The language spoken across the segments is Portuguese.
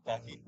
Tá aqui.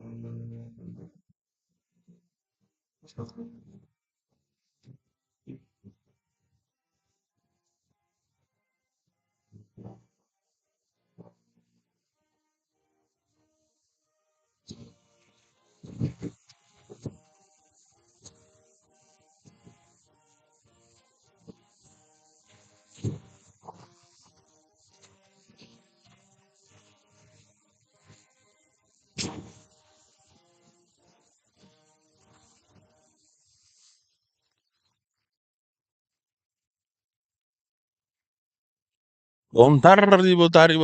Boa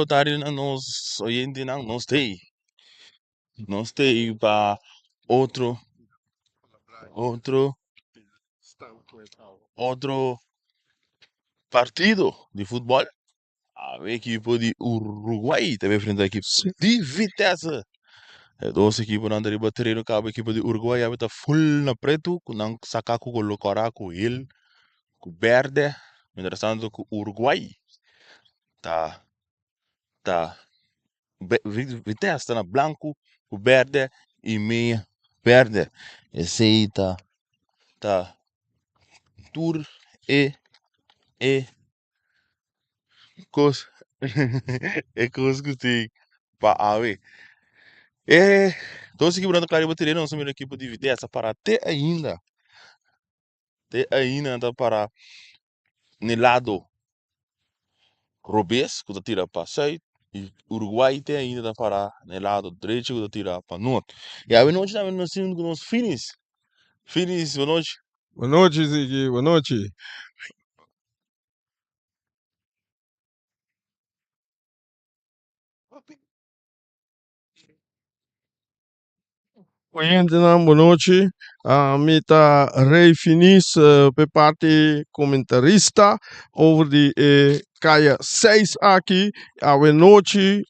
tarde, nos oyentes, não sei. Não sei para outro, outro, outro partido de futebol. A equipe de Uruguai também frente à equipe de Vitesse. É duas equipes não devem bater no cabo. A equipe de Uruguai está full na preto, com não sacar com o Corá, com ele, com verde. Interessante que o Uruguai tá, tá, Vitesse está na branco, com verde e meia verde. Esse aí tá, tour e coisa, é coisa que tem para a ver. É, duas equipes não claro bater não são a equipe de Vitesse para até ainda tá para no lado Robes, que tira para sair, e Uruguai tem ainda para no lado direito, que tira para norte. E a noite também nós temos nos finis, boa noite. Boa noite, Ziggy. Boa noite. Oyente, boa noite. Mita Rei Finis, per parte comentarista, over de Caia 6 aqui, a noite,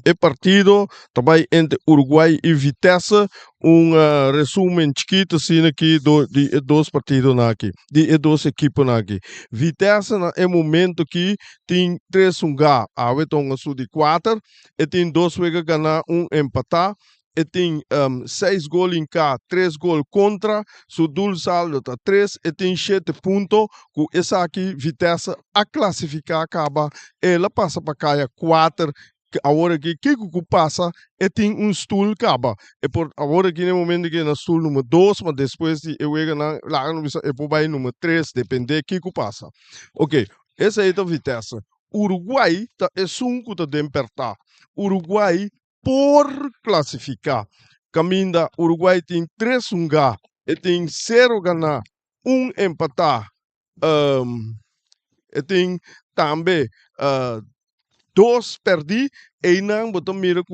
é partido, também entre Uruguai e Vitesse, resumo chiquito, assim, aqui, de dois partidos aqui, de duas equipes aqui. Vitesse, é momento que tem 3-1, a tonga sul de 4, e tem dois vezes ganhar, empatar, e tem 6 gols em cá, 3 gols contra, su dul saldo tá 3 e tem 7 pontos, com essa aqui, Vitesse, a classificar acaba, ela passa para cá 4, agora que passa, e tem stool acaba, e por agora que no momento que na stool número 2, mas depois eu chego lá no e por vai número 3, depende que passa. Ok, essa aí é a Vitesse. Uruguai é 5 de apertar. Uruguai por classificar. Caminda, Uruguai tem 3-1, e tem 0 ganhar, 1 empatar, e tem também 2 perder, e não botar mira que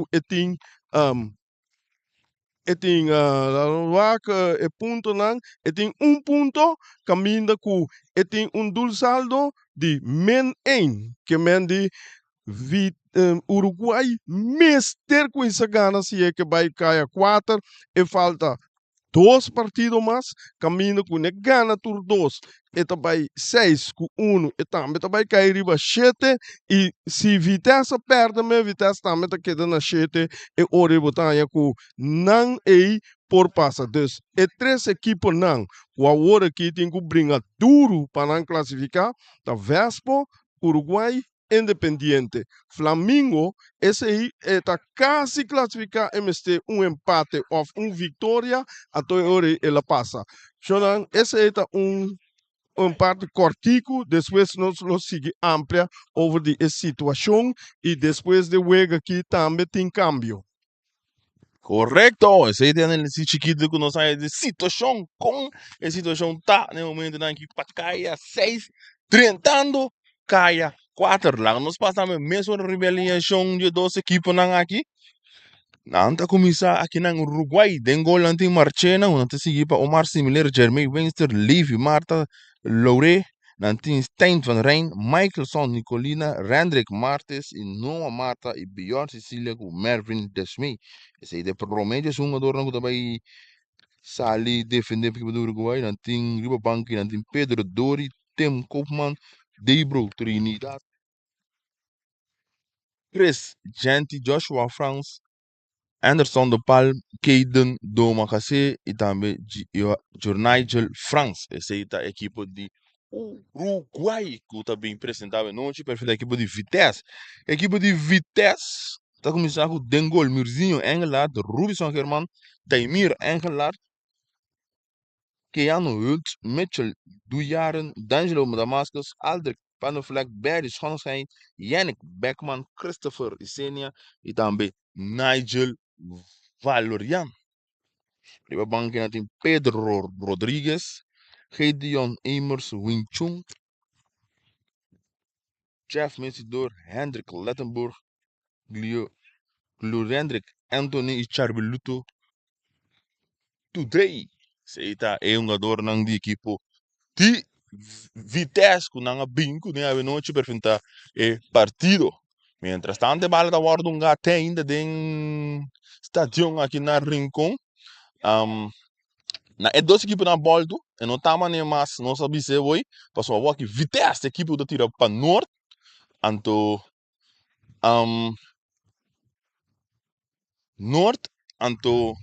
um, e ponto não, e tem 1 ponto, caminda com e tem dul saldo de men 1, que men de Uruguai, mister com essa gana, se é que vai cair a 4, e falta 2 partidos mais, caminho com a gana por 2, e também 6 com 1, e também cair riba 7, e se Vitesse perde, Vitesse também está quedando na 7, e ora botanha com não é por passa. Então, e 3 equipes não, o agora aqui tem que brincar duro para não classificar, da Vespo, Uruguai, Independiente. Flamengo, esse aí está quase classificado, MST, empate ou vitória, até agora ele passa. Então, esse aí está parte cortico, depois nós seguimos amplia over a situação, e depois de jogo aqui também tem cambio. Correto, esse aí tem esse chiquito que nós sai de situação com a situação tá no momento na que caia 6, tentando caia 4 lá. Nós passamos mesmo a rebelião de 12 equipes não aqui. Não tá começar aqui no Uruguai, tem gol antes Marchena, não tá seguir para Omar Similar, Jermaine Webster, Levi, Marta, Loure, Nantin Stein van Rijn, Michaelson, Nicolina, Randrick Martes, e Noah Marta e Bjorn Cecilia com Mervin Desmey. Esse aí de promedio é um jogador que também sali defender para o Uruguai, Nantin Ribabanque, Nantin Pedro Dori, Tim Koopman, Debro Trinidad, Chris Gente, Joshua France, Anderson de Palm, Caden Domakase e também Nigel France. Essa aí tá a equipe de Uruguai, que tá bem apresentável noite, perfeita a equipe de Vitesse. A equipe de Vitesse tá começando com Dengol, Mirzinho, Engelard, Rubison German, Daimir, Engelard, Keanu Hult, Mitchell, Dujaren, D'Angelo Damascus, Aldrich, Panoflek, Barry Schonstein, Yannick Beckman, Christopher Isenia e também Nigel Valorian. Riba banca tem Pedro Rodrigues, Gedeon Emers, Wing Chun, Jeff Messidor, Hendrik Lettenburg, Glurendrik, Anthony e Charbeluto. Today, seita é um jogador não de equipo de Vitesse, que não é bingo, nem a noite para enfrentar o partido. Mientras tanto, a bala da guarda um gato ainda em estação aqui na Rincon. Na é duas equipes na boldo, e não tá nem mais, não sabe se foi, passou a que Vitesse, a equipe da tira para norte, anto norte, anto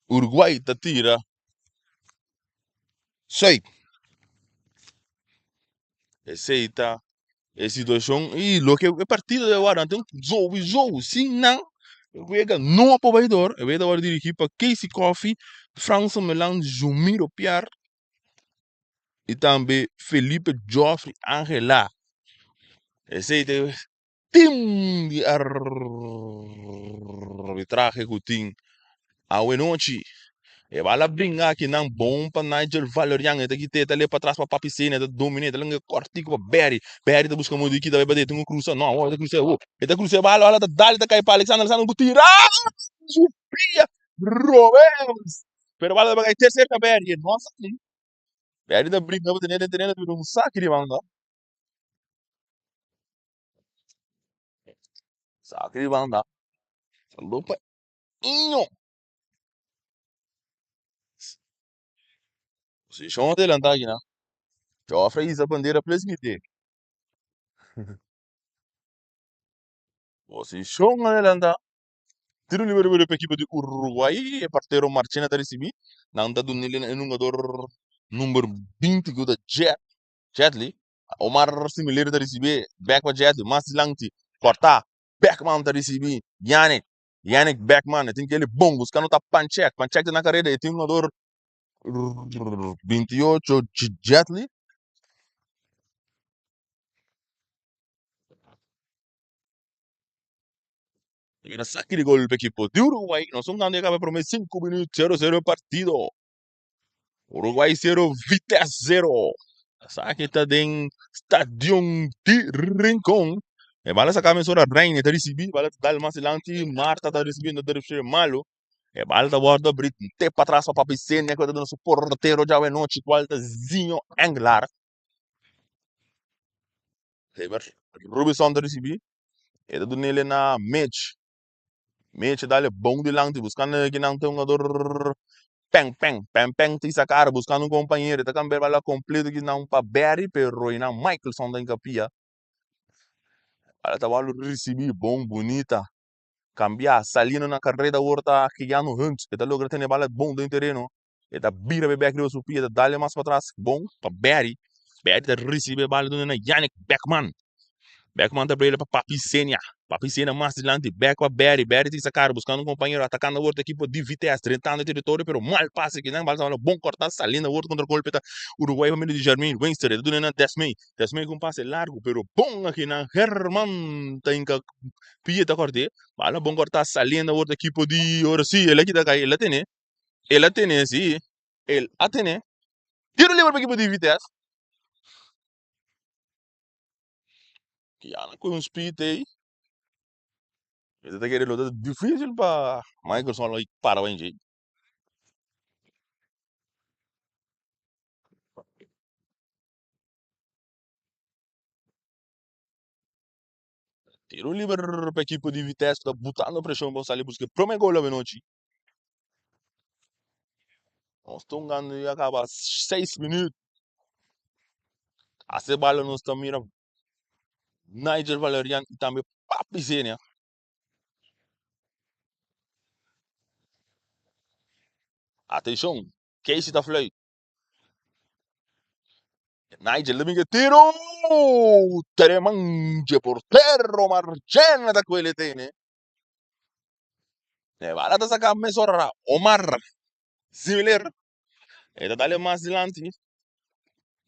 Uruguai da tira sul. Essa aí tá a situação e lo que é partido de agora, então jogo, sim, não. Juega no apoiador, eu vejo agora dirigir para Casey Coffee, François Melange, Jumiro Pierre e também Felipe Joffre Angela. Esse aí tem time de arbitragem que tem a noite. E vai lá brincar que não bom para Nigel Valerian, e daqui tá ali para trás para Papicena, tá dominante, tá lá cortico para Barry tá buscando muito aqui, tá vai bater, tem um cruza, não, ó, tá cruza, ó, tá cruza, vai lá, tá dali, tá cai para Alexandre tirar, subia, Roberts, pero vai lá para terceira Barry, nossa, Barry tá brincando, tendo um saque de banda, saque de banda, falou para Inho, se chama de lantar aqui, né? Joffrey isa bandeira plus mite. Você chama de lantar. Tiro livre para a equipe de Uruguai, é parceiro Marchena da recebi, não está dando ele um jogador número 20 que é o Jetli, Omar similar da recebi, back para Jetli, mas lanti, cortar, Beckman da recebi, Yannick Beckman, tem que ele bom, buscando tá Panchek na carreira, e tem um jogador 28, Jetli, e na saque de gol para a equipe de Uruguai, nós vamos ganhar para prometer 5 minutos, 0-0 partido. Uruguai 0, Vitesse 0. Sabe que tá em Stadium de Rincon. E bala sa kami sura Rain tá recebi, bala dal mas lanti Marta tá recebendo da receber malo. E bala da guarda Brit te para trás para Papicena que tá dando porteiro já é noite qualta Zinho Anglar. Heber Rubison tá recebi. E tá dando ele na match. Match dale bom de lanti buscando que não tem um jogador peng, ti sacar, buscando um companheiro, tá cambiando bala completo que não para Barry, pero e não Michaelson da encapia. Ela tava recebi bom, bonita, cambiar, salindo na carreira horta que já no Hunt, que tá logo tendo bala bom dentro do terreno, e tá vira bebê que su pia, dá mais para trás, bom, para Barry tá receber bala do Yannick Beckman. Beckman tá para ele para Papicena mais adiante, Beck para Barry tem sacar, buscando um companheiro, atacando a outra equipe de Vitesse, tentando o território, pero mal passe que não, bala bom cortar, salindo a outra contra o golpe, Uruguai para meio de Germain, Winster, do Nena Desmei com passe largo, pero bom aqui na Herman, tem que pia tá corte, bala bom cortar, salindo a outra equipe de, ora sim, ele aqui tá cai, ele tem, sim, ele atene, tiro livre para a equipe de Vitesse, que já não com um speed aí, ele tá querendo lutar difícil para Microsoft aí para o NG. Tiro livre para a equipe de Vitesse, tá botando pressão para sair buscar primeiro gol da noite. Nós estamos ganhando e acaba 6 minutos. A bola nós estamos mirando Nigel Valerian e também Papicena. Atenção, Casey tá fluit. Nigel Living tiro! Tremange portero Marchena da quelle tene. Vale da saka mesora Omar Similar. E da dale mais dilanti.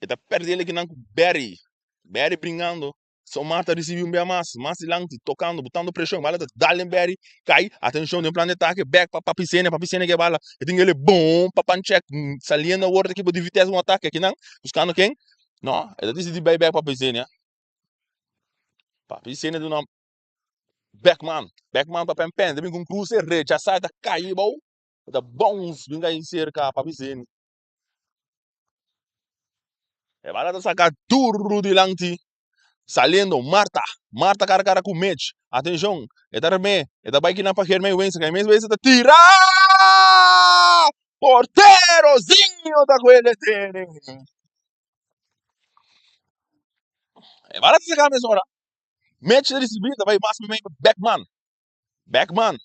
E da perde ele que não Barry. Barry brincando. Só Marta recebeu um bem mais dilanti, tocando, botando pressão. Vale da dale Barry. Cai. Atenção, de um plano de ataque. Back para Papicene que bala. E tem ele bom para Panchek. Saliendo o outro equipe de vitesse um ataque aqui não. Buscando quem? Não, ele decide back para Papicene. Papicene do nome. Beckman para Pempen, deve com cruz e rede, já sai da caíba, da bons, vinga aí cerca para Vicente. É barato sacar turro de lanti, saliendo Marta cara com match. Atenção, é da Reme, é da bike na para Hermé Wensa, que é mesmo esse da tira! Porterozinho da Guelete. É barato sacar mesmo hora. Match de recibida, vai máximo Beckman,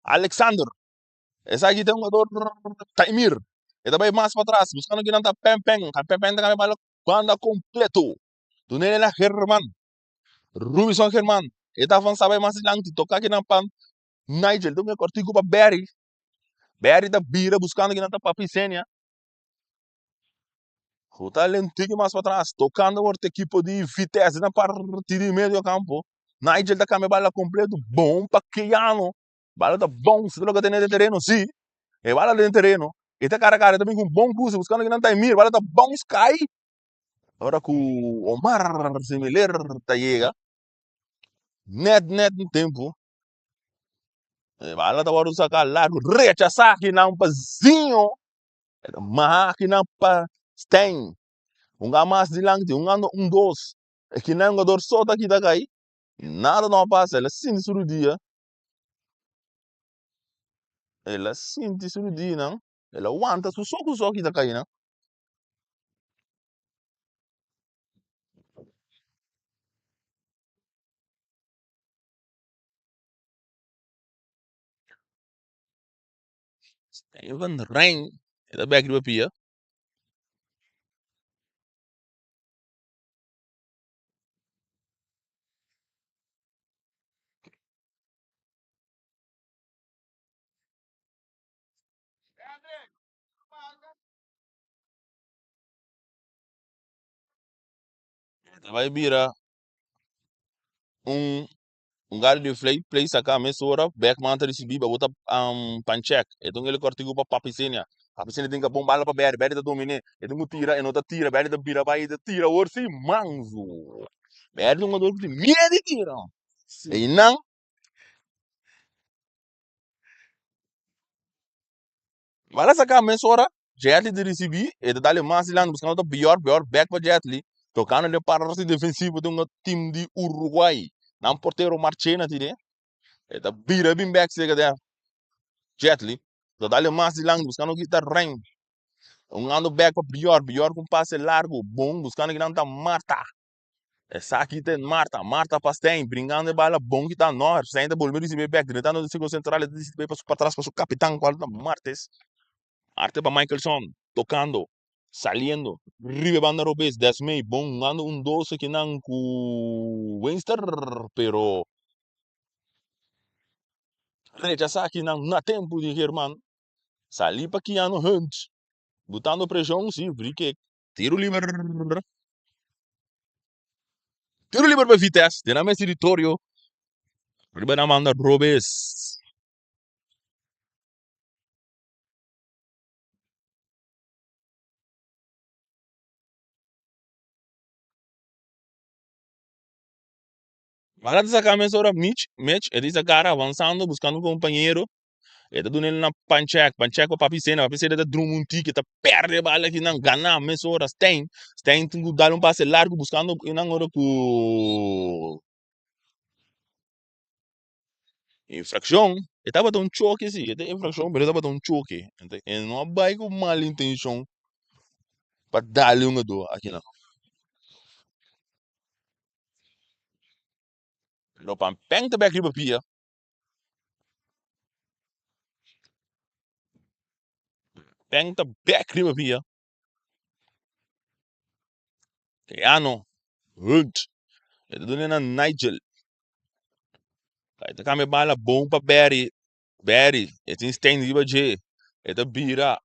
Alexander. Essa aqui tem um jogador Taimir. Ele também mais para trás, buscando que não está Pempen. Pempen também vai banda completo. Do nele na Herman. Rubison Herman. Ele está avançando mais lento. Tocar aqui na Pan. Nigel, do meu cortico para Barry. Barry da Bira, buscando que não está Papicênia. O talentinho mais para trás. Tocando o equipe de Vitesse na parte de meio campo. Nigel da câmera bala completo. Bom para Kiano. Bala da bom. Se logo tem no terreno, sim. E bala dentro do terreno. E tá cara também com bom curso, buscando que não tá em mira, bala tá bom Sky. Agora com o Omar Similar tá chega. Net no tempo. E bala tá agora sacar largo, rechaçar aqui não pazinho. Máquina para Stein. Um gamas de langte, um ano, um dois. É que não é um jogador só daqui da cai. Nada não passa, ela sente isso no dia. Ela sente isso no dia, não? Ela aguenta, só aqui da cai, não? Tem Van Rijn. Ela back de papia. Vai virar um galho de play sacar a mesura, back manta receber, bota pancheck. Então ele cortigo para Papicênia. Papicênia tem que bombar para Berry da domine. Então tira, e não tá tira, Berry da bira vai da tira, orsi manzo. Berry não dá de medo de tira. E não, vai sacar a mesura, Jetli de receber, e dá-lhe mais lá, buscando o pior, back para Jetli. Tocando de pararse defensivo de um time de Uruguai. Não porteiro Marchena, tira. E da bira bem back, chega Jetli. Dá-lhe mais lang, buscando que tá range. Um ando back para pior com passe largo, bom, buscando que não tá Marta. Essa aqui tem Marta Pastem, brincando de bala bom que tá nós, ainda volver receber back, tentando de segundo central, de para trás para o capitão, qual tá Martes. Arte para Michaelson, tocando, saliendo, ribe banda robes, desmei, bom, ando um doce que não com Winster, pero rechaçar aqui não, na tempo de German, sali para que ano Hunt, botando pressão, sim, porque tiro livre. Tiro livre para Vitesse, tem na minha território. Riba na manda Robes. Agora dessa camisa ora Mitch, ele essa cara avançando, buscando um companheiro. Ele tá dando ele na Panchek para Papicena tá dando um tique, tá perde a bala aqui, não ganha, mas ora Stein tem que dar um passe largo, buscando e não ora com infração. Ele tava dando um choque, sim, ele tem infração, mas ele tava dando um choque. Ele não vai com mal intenção para dar-lhe uma dor aqui, não. Não, para peng também aqui para pia. Peng tá back riba via. Keano. Hunt. Ito doon na Nigel. Ito kami bala bom pa Barry. Barry. Ito yung stain riba J. Ito bira.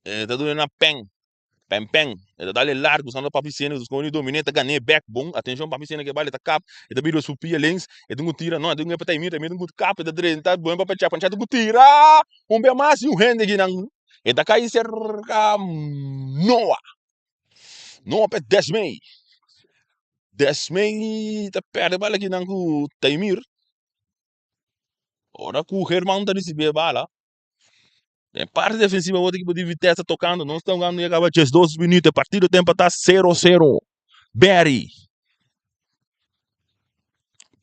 Ito doon na Peng. Peng. Ito dali largo. Sando papicena. Dos koni domineta ganhe back bom. Atenção papicena que bala. Ito cap. Ito biro supia links. Ito ngu tira. Não. Ito ngu patay mira. Ito ngu cap. Ito dire. Ito bom pa pachap. Ito ngu tira. Be mas yung hende ginang. Ito kay cerca Noah. Noah pe Desmay. Desmay. Ito perde bala ginang ku Taimir. Ora ku Herman tá recebendo bala. É parte defensiva, outra equipe de Vitesse tocando. Não estão ganhando e acaba 12 minutos. A partir do tempo está 0-0. Barry.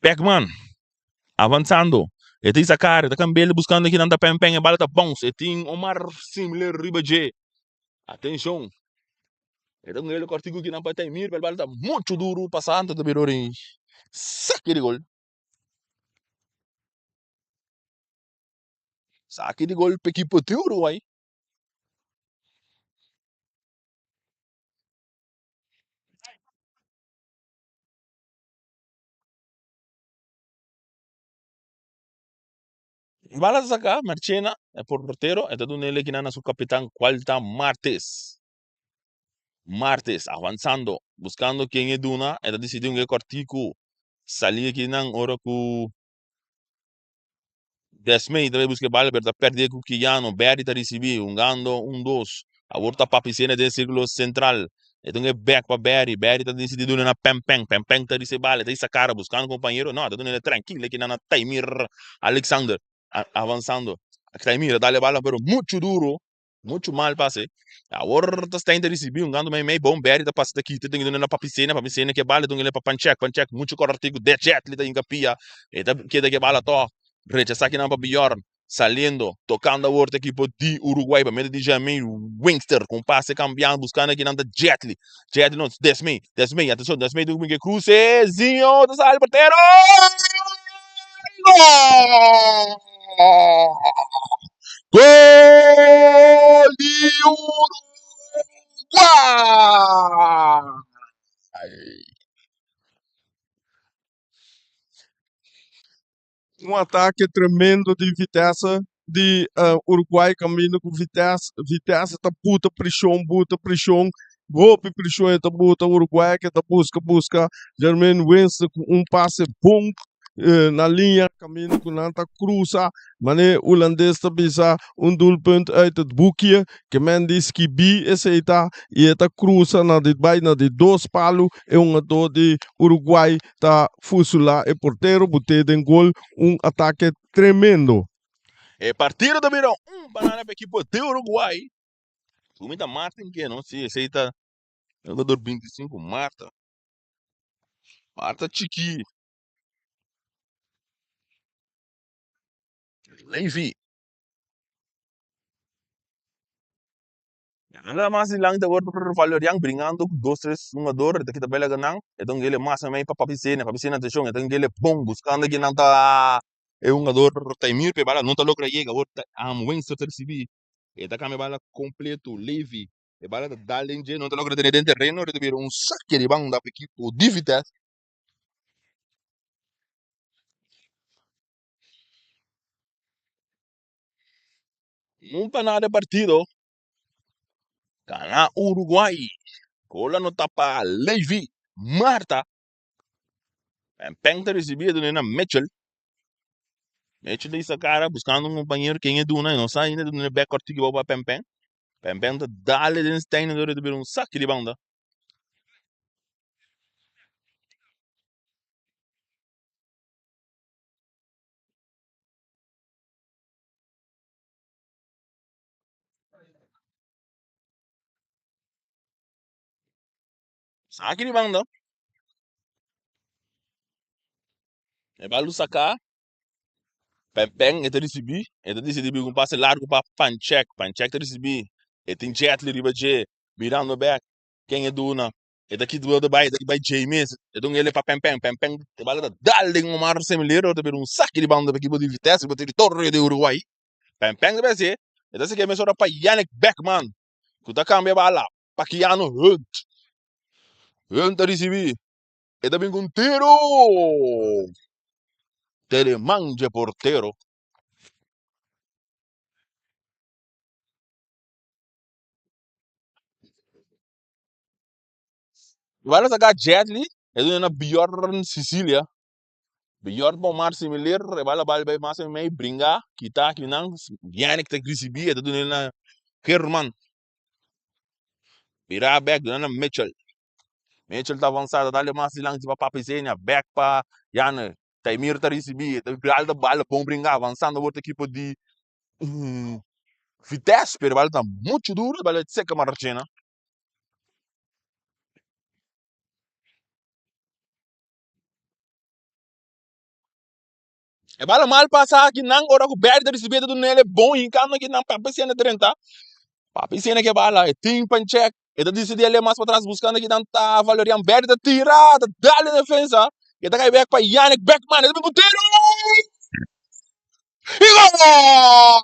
Beckman. Avançando. E tem essa cara. Está Cambele buscando aqui. Não está Pem. A bala está bom. E tem Omar Simler Ribajé. Atenção. Então ele cortigo que não pode ter mir. A bala está muito duro. Passando. Está virou em saque de gol. Saque de gol para a equipe de Uruguai. Bala saca, Marchena, é por porteiro, é todo ele que na su capitán, Qualta Martes. Martes, avançando, buscando quem é Duna, ele decidiu que cortico, salir aqui na hora que Desmei, também busca bala, perda perder com Kiano, Berry tá recebi, gando, dois, a outra papicena do círculo central, então é back para Berry tá decidido na Pem tá recebi bala, tá essa cara buscando companheiro, não, tá dando tranquilo aqui na Taimir Alexander, avançando, Taimir dá-lhe bala, pero muito duro, muito mal passe, a outra está ainda recebi, gando meio bom, Berry tá passando aqui, tá dando na papicena que bala, então ele é para pancheck, muito corretico, de jet, ele tá encapia, e tá que bala to rechazar que não para Bjorn, saliendo, tocando a outra equipe de Uruguai, para meio de Jamil Wingster, com passe cambiando, buscando aqui na Jetli, não, Desmei, atenção, Desmei do Miguel Cruzezinho, do Sal Porteiro! Gol de Uruguai! Ataque tremendo de Vitesse de Uruguai caminho com Vitesse tá puta pressão, golpe pressão tá puta Uruguai que tá busca Jermaine Winston com passe bom na linha, caminho com Nanta Cruza, mané holandês tá bisa doelpunt uit het boekje, que men diz que bi essa e eta cruza na de dois palos e dor de Uruguai tá fusula e porteiro bote den gol ataque tremendo. É partido do Mirão, banana para a equipe de Uruguai. Comida Martin que não sei, esse aí tá jogador 25, Marta Chiqui. Levi. Nada mais lang da word valor yang bringando dois três jogador daqui da bela ganang então ele massa meio para papicena de chão então ele bom buscando que não tá é um jogador Taimir pe bala não tá louco aí agora am wing só recebi e tá came bala completo Levi e bala da Dalenje não tá louco dentro do terreno receber saque de banda para equipe de Vitesse panada partido Cana Uruguai cola no tapa Levi Marta Peng tá recebido na Mitchell Mitchell essa cara buscando companheiro quem é Duna não sai ainda do back cortigo para Pem tá dale den stein do receber saque de banda saque de banda e balu sacar Pem eta recebi com passe largo para Panchek tá recebi e tem Jetli riba J virando back quem é Duna e daqui do vai James então ele para Pem e bala da dale um mar semelhante de saque de banda para equipe de Vitesse para território de Uruguai Pempeng deve ser. Então se quer me para Yannick Beckman. Que tá cambia bala. Para Keanu Hunt. Hunt a receber. E da com tiro. Telemangia portero. Vale sacar Jetli. É na Bjorn Sicília. Bjorn bom mar similar. Vale bala bem mais meio brincar. Kita que não. Yannick tá receber. É do na Herman. Virar back na Mitchell. Mitchell tá avançado, dá-lhe mais lang para Papizinha, back para Jane, Taimir tá recebido, tá bala bom brincar, avançando outra equipe de Vitesse, pero bala tá muito duro, bala seca marchena. E bala mal passar que não ora com Berta recebido do nele bom, em cano que não Papizinha 30. Papizinha que bala, é team pan check, e tá decidindo ali mais para trás buscando que não tá valoriando Berta tirada, dá-lhe defesa. E tá cai back para Yannick Beckman, ele me tiro! E vamos!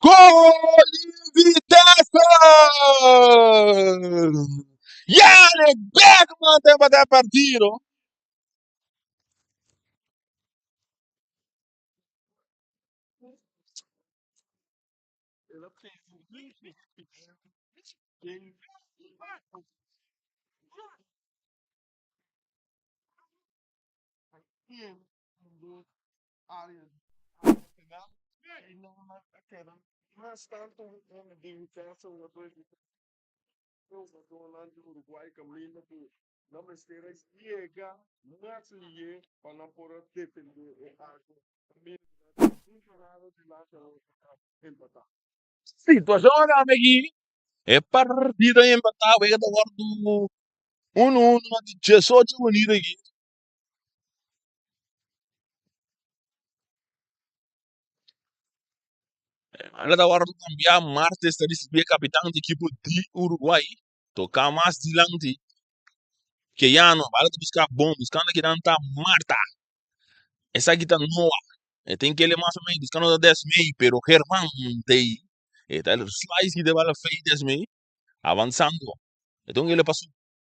Gol de Vitesse! Yannick Beckman tem para dar partido. do Uruguai, caminho que não me espera chega, mas lhe para por defender o arco. De lá que empatar. Situação aqui é partida empatada, é da hora do 1-1 de 18 unido aqui. Ela da hora do cambiar Martes está receber capitão de equipe de Uruguai. Tocar mais de lante. Que já não, vale buscar bom, buscando que não tá Marta. Essa aqui tá nova. Tem que ele mais ou menos buscando da 10 meio, pero Herman tem. Tá ele slice que de bala feio 10 meio, avançando. Então ele passou.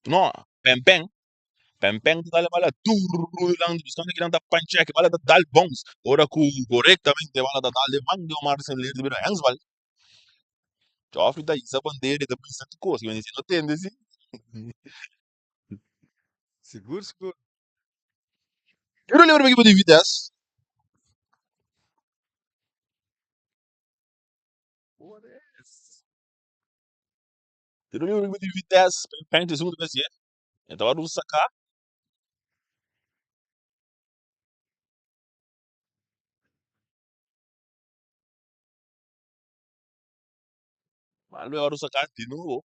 Não, Pempeng. Pempeng tá dale bala turro lang buscando que não tá pancheck, bala da dal bons. Ora com corretamente bala da dal mando o Marcelo de Bira Hansval. Joffre da isa bandeira da polícia de coisa, mas não tem desse. Seguro, seguro. Eu não lembro que de Vitesse. Eu não lembro de Vitesse. Pempeng de segundo vez. Então vamos sacar. Vamos sacar de novo.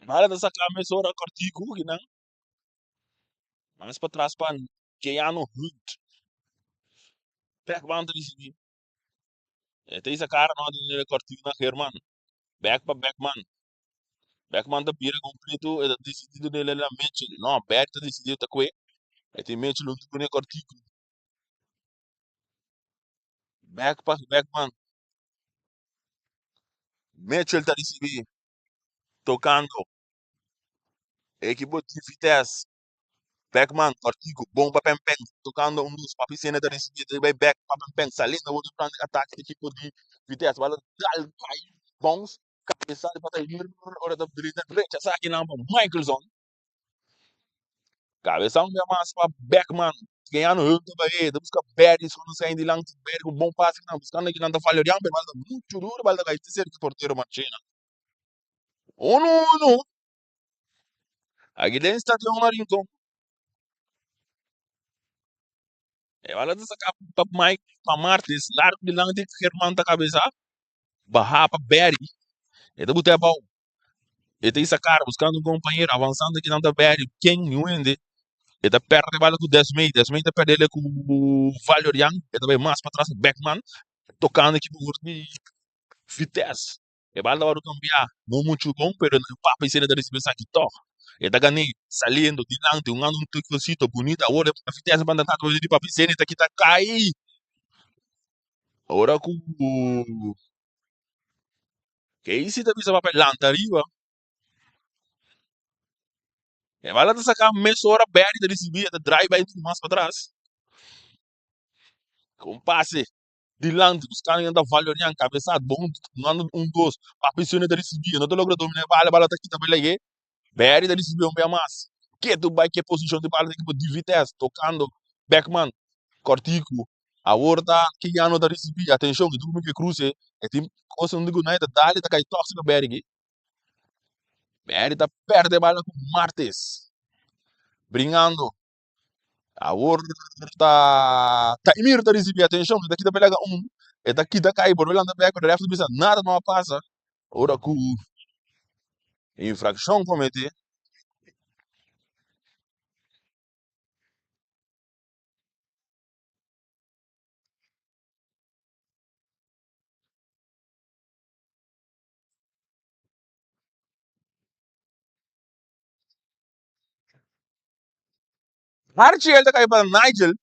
Vale da sacar mais hora cortico, que não. Mais para trás para Keanu Hunt. Back boundary sini. Tem essa cara não de cortico na Herman. Back para Backman. Backman da pira completo, é decidido nele na mente. Não, back tá decidido tá com ele. Tem mente luto com ele cortico. Back para Backman. Mitchell tá decidido. Tocando. Equipe de Vitesse. Backman, cortico, bom para Pempeng. Tocando um dos papicena da decidido. Vai back para Pempeng. Salindo o outro plano de ataque da equipe de Vitesse. Bala dal cai. Bons. Cabeçada para ir. Hora da direita. Saque não para Michaelson. Cabeção é mais para Beckman, ganhando o também, busca Pérez quando sai de lá, Pérez com bom passe, não, buscando aqui não tá falhando, mas muito duro, mas vai ter que porteiro Marchena. No, aqui dentro está de uma rincão. É hora de sacar para Mike, para Martes, largo de lá, tem que Herman da cabeça, barrar para Berry, e da botar bom. E tem que sacar, buscando um companheiro, avançando aqui não da Berry, quem wende. E da perde bala com o Desmei da perde ele com o Valerian, e também mais para trás, Beckman, tocando aqui por Vitesse. E bala da cambiar, não muito bom, pero no papo cena da receber aqui to. E da ganhei saliendo dilante, ano um tucosito bonita, agora a fiteza banda tá de papo cena tá aqui tá cai. Ora com que isso tá bisa papel lanta arriba. E bala da sacar meia hora bem de receber da drive aí mais para trás. Com passe dilante, buscando ainda valorian cabeçado bom, ano um dois, papo cena da receber, não tô logo dominar bala tá aqui tá bem aí. Bem da receber um bem mais. Que tu vai que posição de bala de vitesse, tocando Beckman, Cortico, a horta que ano da receber, atenção, que tu que cruze, é tim coisa não digo nada, dali tá cai tóxico Berg. Berg tá perde a bala com Martes, brincando. A horta Taimir da receber, atenção, daqui da pega um, é daqui da cai, por olhando Beck, o resto bisa nada não passa. Ora com infração cometer. Archie ele tá cai para Nigel.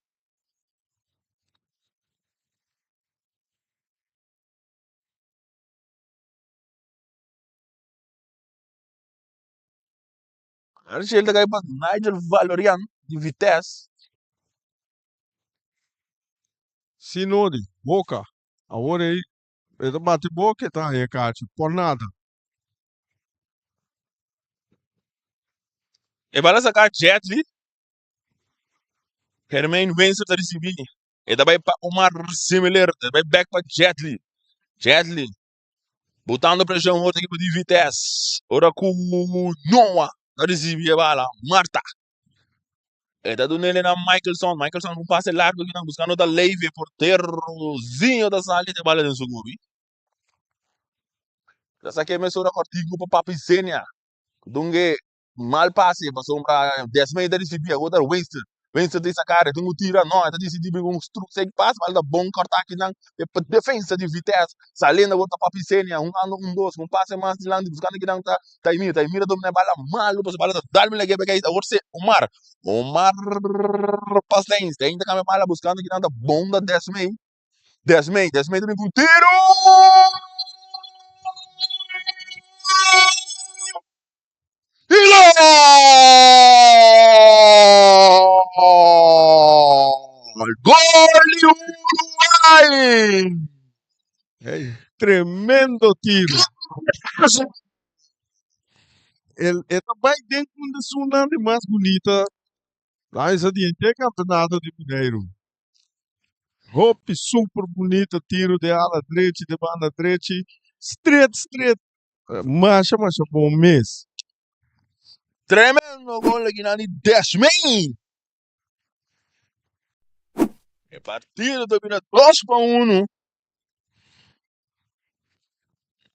Archie ele tá cai para Nigel Valorian de vitesse. Sinodi, boca. Agora aí, ele bate boca, tá aí, Cátia, por nada. E bala sacar Jetli, Hermain Wenser da receber. E daí para Omar similar, daí back para Jetli. Jetli, botando pressão outra equipe de vitesse. Ora com Noah da receber a bala. Marta. E da do nele na Michaelson. Michaelson com passe largo que estão buscando da Leve, porterozinho da saída de bala dentro do gol. Da saque me sora cortigo para Papicenia. Dungue mal passe passou para 10 meses da receber agora Winston. Winston tem sacare, tu tira não, tá decidindo com um truque sem passe, mas dá bom cortar aqui não, é para defesa de vitesse, saliendo agora para Papicenia, um ano um dois, um passe mais de lado, buscando aqui não tá mira domina bala mal, depois bala dá-me lá que aí, agora se Omar passa ainda que a bala buscando aqui não tá bom da 10 meses também com tiro! Gol! Gol de Uruguai! Tremendo tiro. Ele vai dentro da tsunami mais bonita. Lá em adiante é campeonato de Mineiro. Roupa super bonita, tiro de ala direita, de banda direita. Straight. Marcha, bom mês. Tremendo gol aqui na 10 meses! É partido domina 2-1.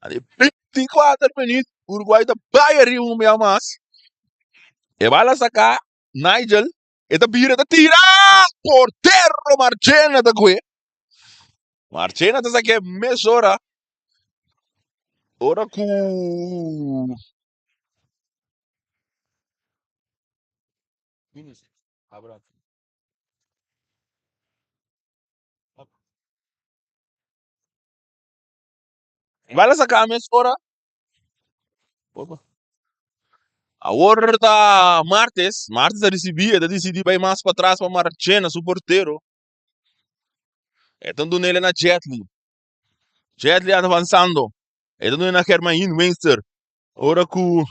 Ali 24 minutos, o Uruguai tá bem um meio mais. E vai lá sacar Nigel. E tá vira, tá tira! Porteiro Marchena da Gue. Marchena tá saque mesora. Ora com... Vai lá sacar a mesora. A horta Martes a recibia, da decidir vai mais para trás para Marchena, o porteiro. Então nele na Jetli avançando. Então nele na Hermain Winster. Ora com...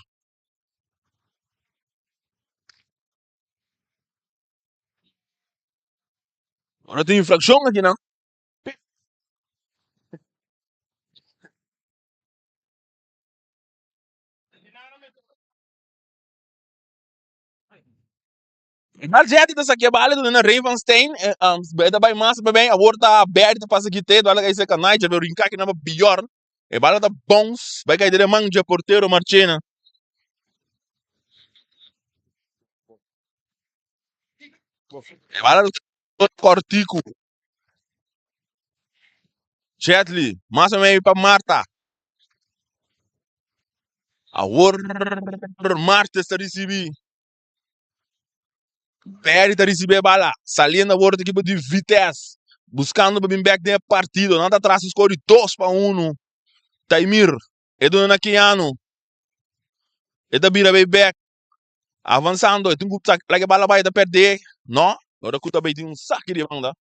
Ora tem infração aqui, não? Mas Jetli tá aqui, bala do Ravenstein. Beda vai mais para bem. A horta aberta passa aqui, te bala que seca Nigel, vai brincar que não é pior. E bala da bons. Vai cair de manja porteiro Marchena. E bala do Cortico. Jetli, mais ou menos para Marta. Agora, Martes está receber. Perde está receber a bala. Saliendo agora da equipe de Vitesse. Buscando para vir back de partido. Nada atrás, escolhe 2-1. Taimir. Edu Nakiano. Eta bira bem back. Avançando. Tem que a bala vai perder. Não. Agora que também tem saque de banda.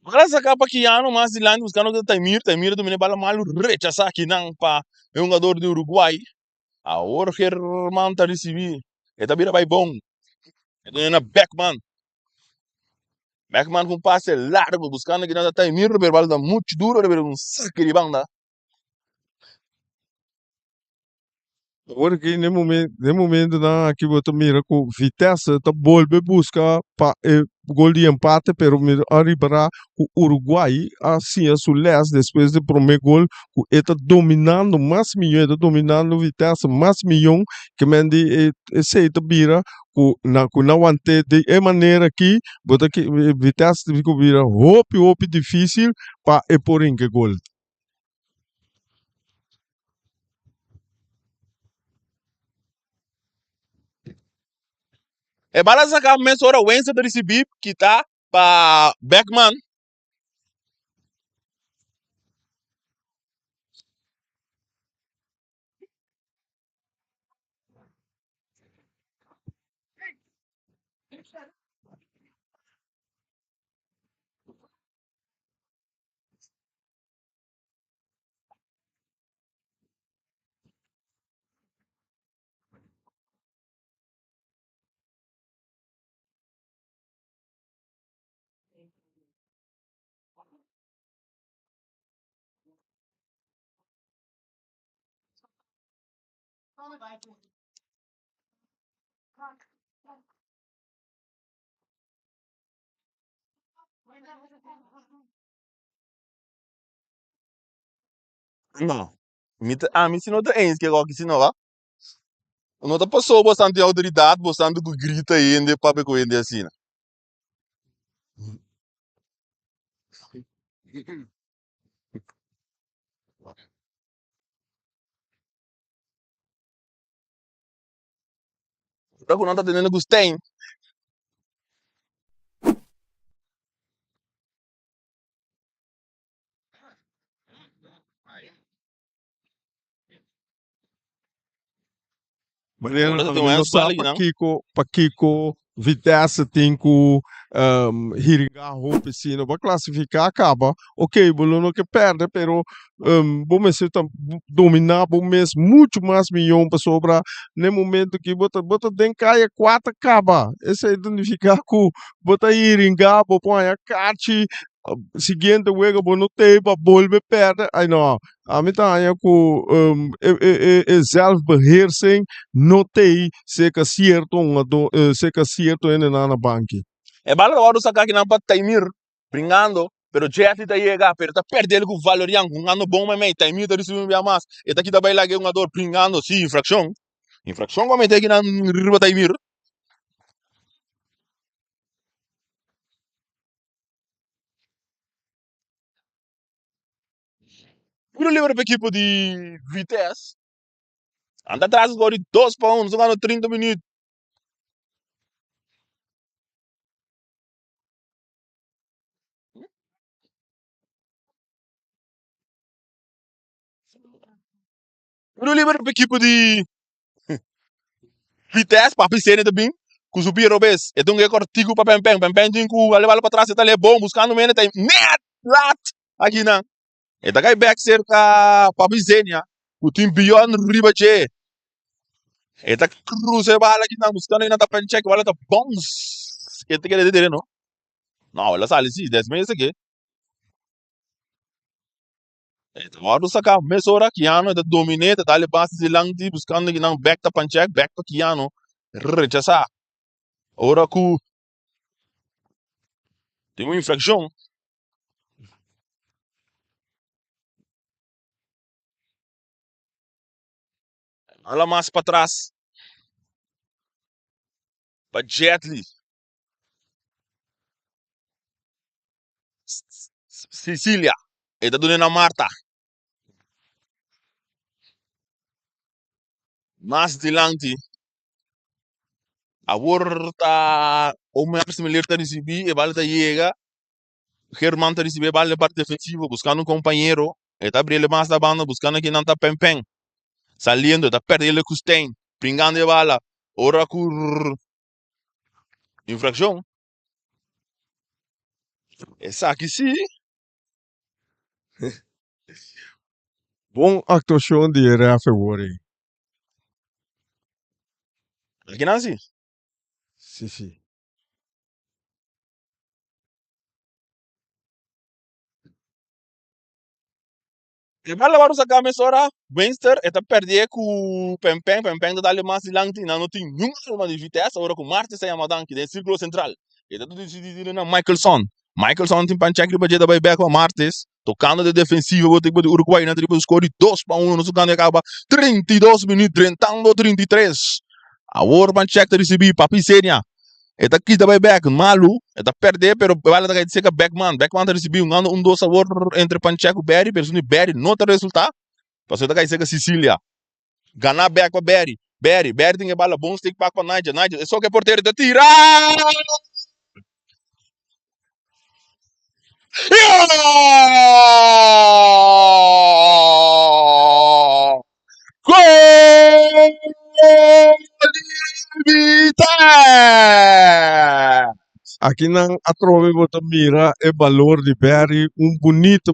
Agora sacar para Kiano, mas de lá buscando o Taimir. Taimir domina a bala mal. Rechaçar aqui não para um jogador do Uruguai. Agora que o irmão está receber. Eta bira vai bom. Edu na Beckman. Beckman com passe largo. Buscando que não está Taimir. O bala está muito duro. Um saque de banda. Agora que no momento na que você mira com Vitesse, tá volve buscar para gol de empate, pero mira arribará o Uruguai assim a sul leste depois do primeiro gol, está dominando mais milhão, está dominando Vitesse mais milhão que mende esse está vira na wante de maneira que bota que Vitesse fica vira hope difícil para pôr em que gol. É bala sacar mais hora o Enzo de receber que tá para Beckman. Não. Me ensinou de Enzo que agora que ensinou lá. Não tá passou bastante autoridade, bastante grita ainda para ver com ele assim. Para que não tá tendo gostem. Maneira Agora na tem um Enzo Minosa bala aqui, não? Paquico, Vitesse tem que Hiringa Hope sim, para classificar acaba. Ok, Boluno que perde, pero bom mesmo dominar, bom mesmo muito mais milhão para sobrar no momento que bota tem caia 4 acaba. Esse é identificar com bota Hiringa, põe a carte seguinte wega bono te para volver perde. Ai não. A mim tá aí com zelfbeheersing notei se que certo se que certo na banque. É bala agora sacar aqui não para Taimir. Brincando. Pero Jeff tá chega, pero tá perdendo com o Valerian, um ano bom mas Taimir tá recebendo mais. E tá aqui também lá que um jogador brincando, sim, infração. Infração como tem aqui na riba Taimir. Por livre para equipe de Vitesse. Anda atrás agora de 2-1, jogando 30 minutos. Por livre para equipe de Vitesse, para piscina também. Com o Zubir Robes. Então é cortigo para Pempem tem que levar para trás, tá bom, buscando o tem net, lat, aqui não. E tá aí back cerca para piscina. O time beyond riba che. E tá cruze bala aqui não, buscando ainda tá pencheck, bala tá bons. E tá querendo dizer, não? Não, ela sale sim, 10 meses aqui. Agora sacar mesora Kiano da dominate da le passe de langti buscando que não back tá pancheck back para Kiano rechaçar. Ora que tem uma infração. Ela mais para trás. Para Jetli. Sicília. E da dona Marta. Mais dilanti. A vorta. O meu primeiro tá recebi. E vale tá chega. Germán tá recebi. Vale parte defensiva. Buscando um companheiro. E tá abrindo mais da banda. Buscando aqui não tá pem-pem. Saliendo. Tá perdendo o Stein. Pringando a bala. Ora por infração. Essa aqui sim. Bom actuação de referee. Aqui não é assim. Sim. E vale agora usar a emissora. Winster. E tá perdendo com o pem-pem. Pem-pem tá dando mais dilanti. Não tem nenhuma de vitesse. Ora com o Marte sai a madanque. Dentro do círculo central. E tá tudo decidido na Michaelson. Michaelson tem pancheck de budget da back com Martes. Tocando de defensiva, vou ter que Uruguai na tribo score 2-1, no segundo acaba 32 minutos, 33. A Orban check de receber Papi Senia. Eta aqui da back, malu, eta perder, pero vale da dizer que Beckman tá receber um dois sabor entre Pancheco e Berry, pero se Berry não tá resultado. Passou da dizer que Sicília. Ganhar back com Berry tem que bala bom stick para com Nigel, é só que porteiro de tirar. Gol de Vitória! Aqui na Atrove você mira o valor de Berry, bonito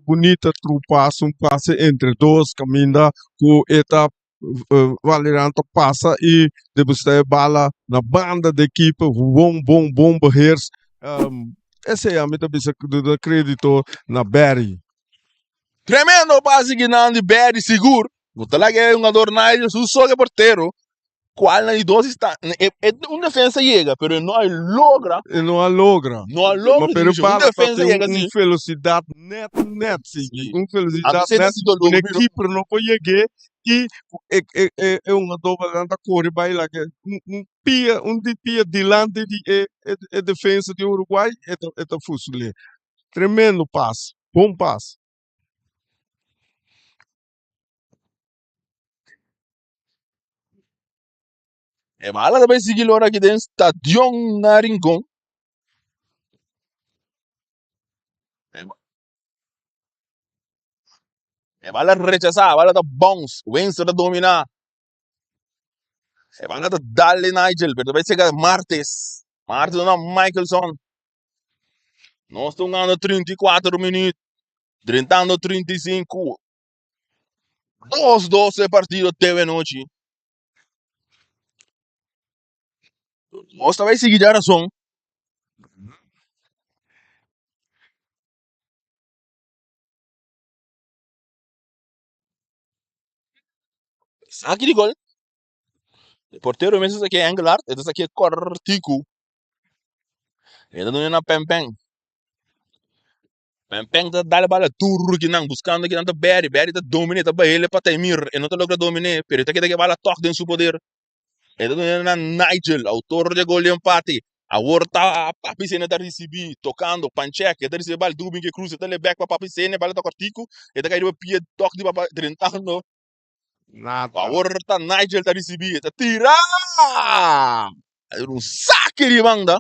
trupasso, passe entre dois, caminha com eta Valerante passa e depois tem bala na banda da equipe, bom beheers. Esse é a minha bisa do crédito na Berry. Tremendo passe que não de Berry seguro. Você lá que é um jogador Nigel, só que porteiro. Qual na dois está uma defesa chega, pero não logra. Não logra. Não logra. Mas Uma defesa chega assim. Velocidade net, sim. Uma velocidade net. Uma equipe não pode chegar e é uma dobra da corre vai lá que pia dilante de defesa de Uruguai é fusile. Tremendo passe, bom passe. É bala também seguir hora aqui dentro Stadion Naringgon. É bala rechazar, bala da bounce, Winston da dominar. É bala da Dale Nigel, pero vai chegar Martes não Michaelson. Nós estamos ganhando 34 minutos, 35. 2-12 partido teve noite. Nós também seguir a razão. Aqui de gol. O porteiro mesmo aqui é Angular, esse aqui é Cortico. Ele não é na Pem-Pem. Pem-Pem tá dando bala turro que não, buscando que não tá Berry tá domina, tá ele para temir, e não tá logra dominar, pero tá que tá bala toque dentro do poder. Ele não é na Nigel, autor de gol de empate. A Horta, Papi Sene tá recebi, tocando, pancheck, tá recebi bala dubin que cruza, tá le back para Papi Sene, bala tá Cortico, e tá caído pia toque de papa trentando. Nada. A Horta Nigel tá recebi, tá tirar! Era um saque de banda.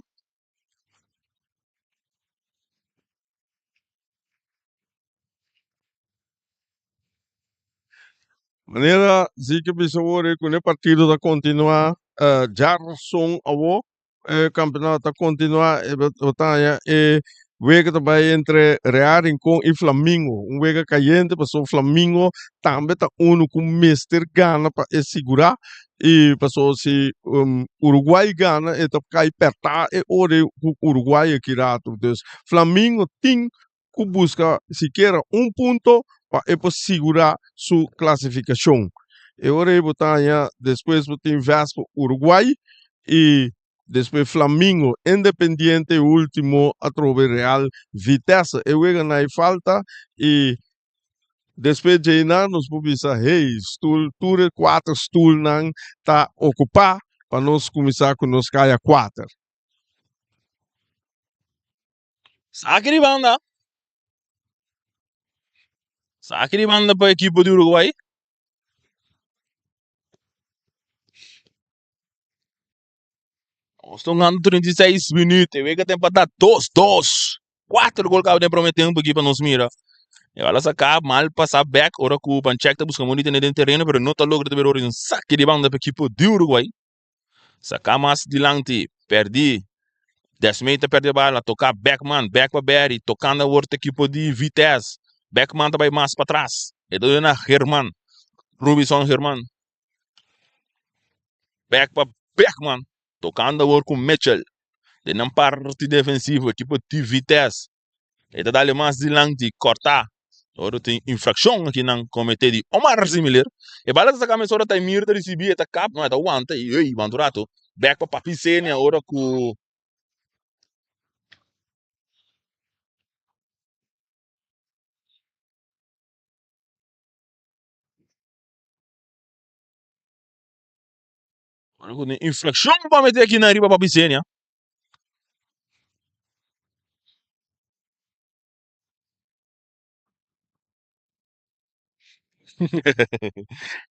Maneira, sim que bisogna que o partido da continuar, já são avô, campeonato da continuar, batalha, wega também entre Real com e Flamengo, wega caliente, passou Flamengo, também tá com Mister Gana para segurar, e passou se Uruguai Gana, e tá cai perto, e ora o Uruguai aqui rato, então Flamengo tem que buscar sequer ponto para segurar sua classificação. Eu vou botar depois tem Vasco Uruguai e depois Flamengo Independiente último a trover Real Vitesse. Eu vou ganhar falta e Depois de nós vamos pensar, hey, tudo 4 stool não tá ocupado para nós começar com nós caia 4. Saque de banda. Saque de banda para a equipe do Uruguai. Estão ganhando 36 minutos. Eu vejo que tem para dar 2-2. 4 gols que eu prometendo para a equipe nos mira. E ela saca mal passar back. Ora que o Panchek está buscando muito dentro do terreno, mas não está logrando ver um saque de banda para a equipe do Uruguai. Saca mais dilante. Perdi. 10 metros perdi a bola. Tocar backman. Back para Berry. Tocando a outra equipe de Vitesse. Backman também mais para trás. E do na Herman. Rubison Herman. Back para Beckman. Tocando a outra com Mitchell. De não parte defensivo. Equipe de Vitesse. E da dali mais dilante. Cortar. Ora tem infração aqui não cometer de Omar similar. E bala essa camisa ora tem mirta receber esta cap, não é da wanta e ei, bandurato. Back para Papicenia ora com infração para meter aqui na riba Papicenia.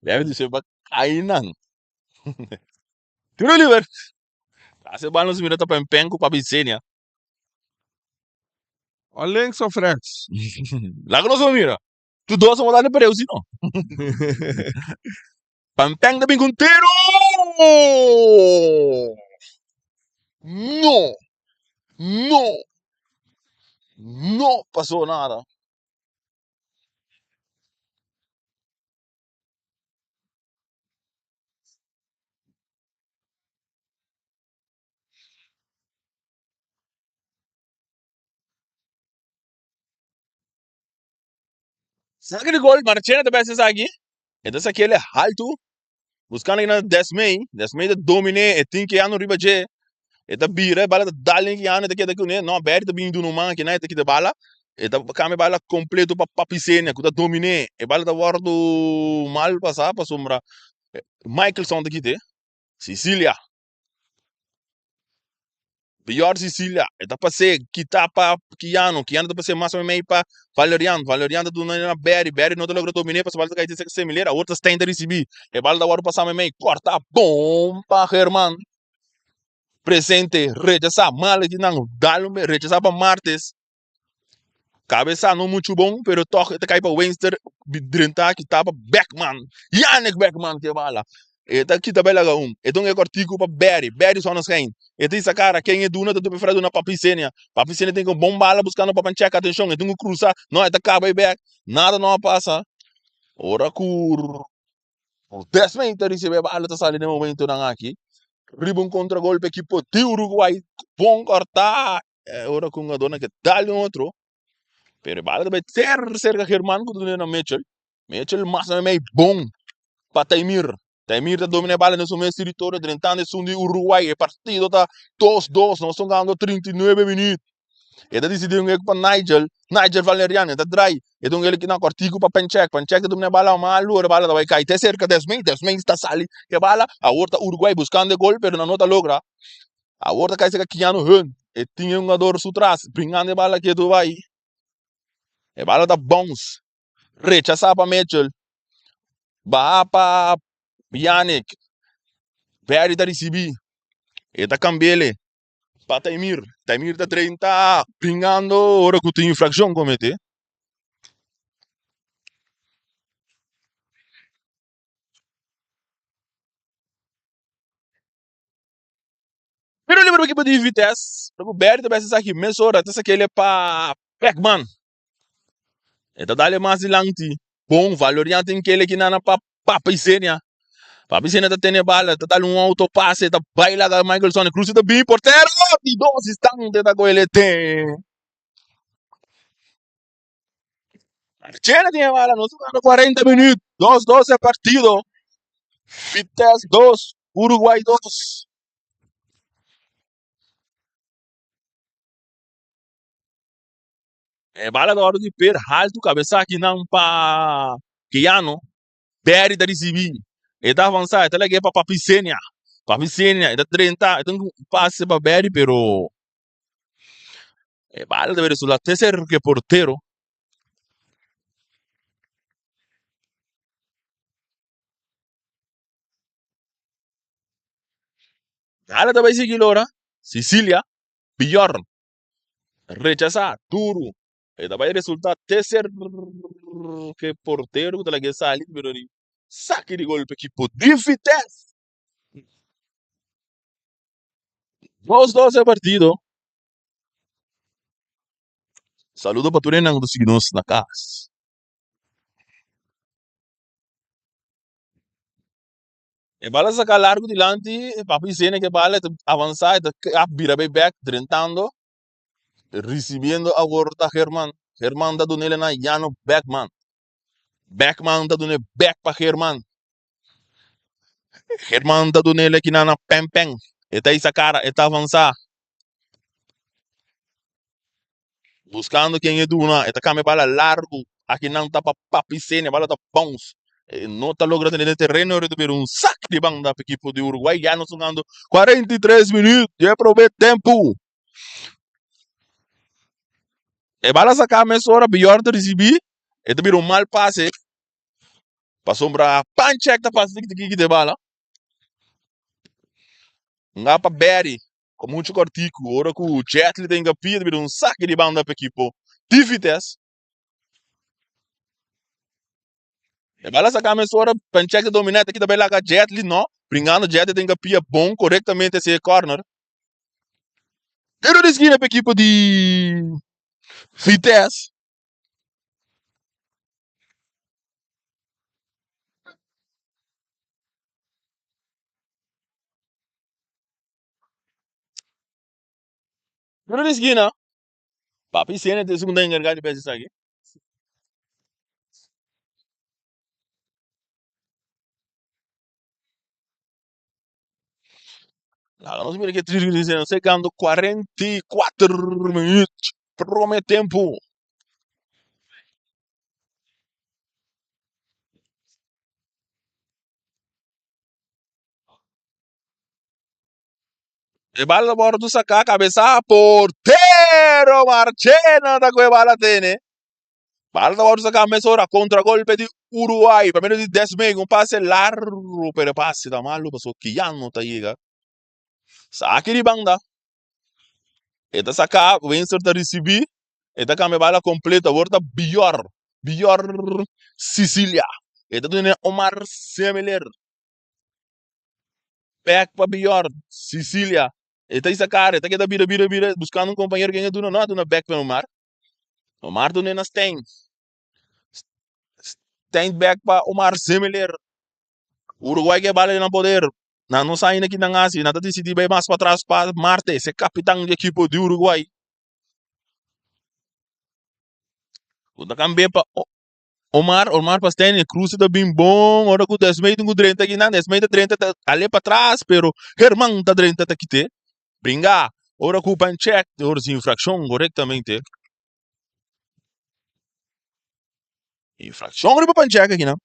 Deve dizer para cair não. Tiro livre. Essa bola não se mira para empenho com Papicenia. Olha links of rechts. Lá que não se mira. Tu dois são modalidade para eu, se não. Pampeng da Bingunteiro! No! No! No passou nada. Sabe aquele gol? Marchena também se aqui. Então, aquele alto. Buscando aí na 10 mei. 10 mei da domine. E tem que ir no riba de. E da bira. Bala da dalin que ano daqui daqui né. Não, aberto da bindo no man que não é daqui da bala. E da cama bala completo para papicenia. Que da domine. E bala da guardo mal passar para sombra. Michaelson daqui de. Sicília. Pior Sicília. E da passei. Que tapa. Que ano da passei mais ou meio para Valeriano. Valeriano do na Berry. Berry não da logra domine. Para bala da cair se melhor. A outra está ainda receber. E bala da guardo passar meio. Corta. Bom para Herman. Presente, rechazar mal que não dá rechazar para martes. Cabeça não muito bom, pero toque te cai para Webster, bidrenta que tava Beckman. Yannick Beckman que bala. E tá aqui também lá então é cortico para Berry, Berry só nos quem. E tem essa cara, quem é duna da tu prefere duna Papicenia. Papicenia tem que bom bala buscando para panchear atenção, e tem que cruzar, não é tá cabo e back. Nada não passa. Ora cur. O 10 minutos receber bala tá saindo no momento não aqui. Riba um contra-golpe equipe de Uruguai. Bom cortar. Ora com a dona que dá-lhe outro. Pero bala também cerca Germán com o Mitchell. Mitchell mas é meio bom para Taimir. Taimir tá domina a bala nesse momento território. Drentando esse de Uruguai. E partido tá 2-2. Nós estamos ganhando 39 minutos. E tá decidindo para Nigel. Nigel Valeriano. Tá dry. Então ele que não cortico para Panchek. Panchek tá domina a bala malu. A bala vai cair. Até cerca 10 meses. 10 meses está sali. E a bala. A outra Uruguai buscando gol. Pero não tá logra. A outra cai se Kiano Hun. E tinha um jogador atrás. Brincando a bala que tu vai. E a bala tá bons. Rechaçar para Mitchell. Ba para Yannick. Very da receber. E tá Cambele. Para Taimir. Taimir tá 30. Brincando. Ora que tem infração comete. Pero lembra que pode Vitesse. O Berry também se aqui. Meia hora. Até aquele para Beckman. E tá dali mais dilante. Bom, Valorian tem aquele que não é para Papicenia. Papicenia tá tendo bala. Tá dando autopasse. Tá baila da Michaelson. Cruz tá bem porteiro. E 2 instantes da ele tem. Argentina tinha bala. Nós estamos 40 minutos. 2-2 é partido. Vitesse 2. Uruguai 2. bala da hora de per alto cabeça aqui não pa Kiano, Berry da recebi. E tá avançar, tá liguei pra Papicênia. Papicênia, e tá 30, então passe pra Berry, pero bala da ver sulla tercer que portero. Bala da vai seguir ora. Sicilia, pior. Rechazar, duro. E da vai resultar tercer que portero que tá liguei sali, pero ni saque de golpe equipo de Vitesse. 2-2 é partido. Saludo para Turenang dos signos na casa. E bala sacar largo dilante, papi cena que bala avançar, vira bem back, trentando, recebiendo a volta Herman. Herman da donele na Jano Beckman. Beckman da donele back para Herman. Herman da donele que na Pem Pem. E tá essa cara, e tá avançar. Buscando quem é duna, e tá came bala largo. Aqui não tá papi cena, bala tá bounce. Não está logrando no terreno de ver um saque de banda para a equipe de Uruguai. Já nos jogando 43 minutos. Já provei tempo. E bala sacar a mesma hora, pior de receber. E também um mal passe. Para sombra, pancheck da passe de bala. Nga para Berry. Com muito cortico. Ora que o Jet lhe tem que pedir um saque de banda para a equipe de Vitesse. E bala sacar a mesma hora, pancheck dominante aqui também lá com a Jet lhe não. Brincando, Jet tem que pedir bom, corretamente esse corner. Tiro de esquina para a equipe de Vitesse. Tiro de esquina. Papi cena de segunda encargada de peças aqui. Lá nós vimos que tiro de esquina, chegando 44 minutos. Promete tempo. E bala bora do sacar, cabeça, porteiro, Marchena da Cuevana Tene. Bala bora do sacar, mesora, contra-golpe de Uruguai. Para menos de 10 meses, um passe largo, pero passe da malo, passou que já não tá chega. Saque de banda. E tá sacar, vencer da receber. E tá com a bala completa, volta pior. Pior Sicília. E tá dando Omar Semeler. Back para pior Sicília. E tá essa cara, tá que tá vira, buscando um companheiro que é do não, na back para Omar. Omar do Nenas tem. Tem back para Omar Semeler. Uruguai que bala não poder. Não sai aqui na Ásia, não tá decidido bem mais para trás para Marte, esse capitão de equipe de Uruguai. Quando cambia para Omar Pastene, cruza da bem bom, ora com 10 meio com 30 aqui, não, 10 meio 30 ali para trás, pero Herman tá 30 tá aqui, brincar, ora com o Pancheck, ora sem infração, corretamente. Infração para Pancheck aqui, não?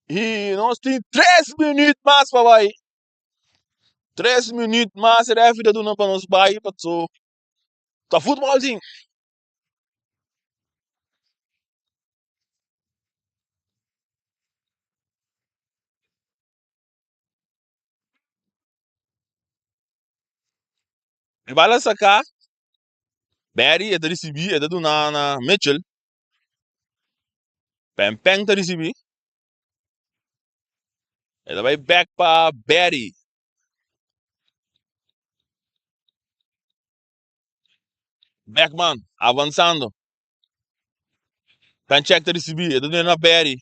E nós temos 3 minutos mais para vai. 3 minutos mais, é a vida do não para nós vai, para so. Tá futebolzinho. E vai lá sacar, Barry é da receber, é da do na Mitchell. Pem tá receber. Ele vai back para Barry. Beckman, avançando. Pancheck tá receber, é da na Barry.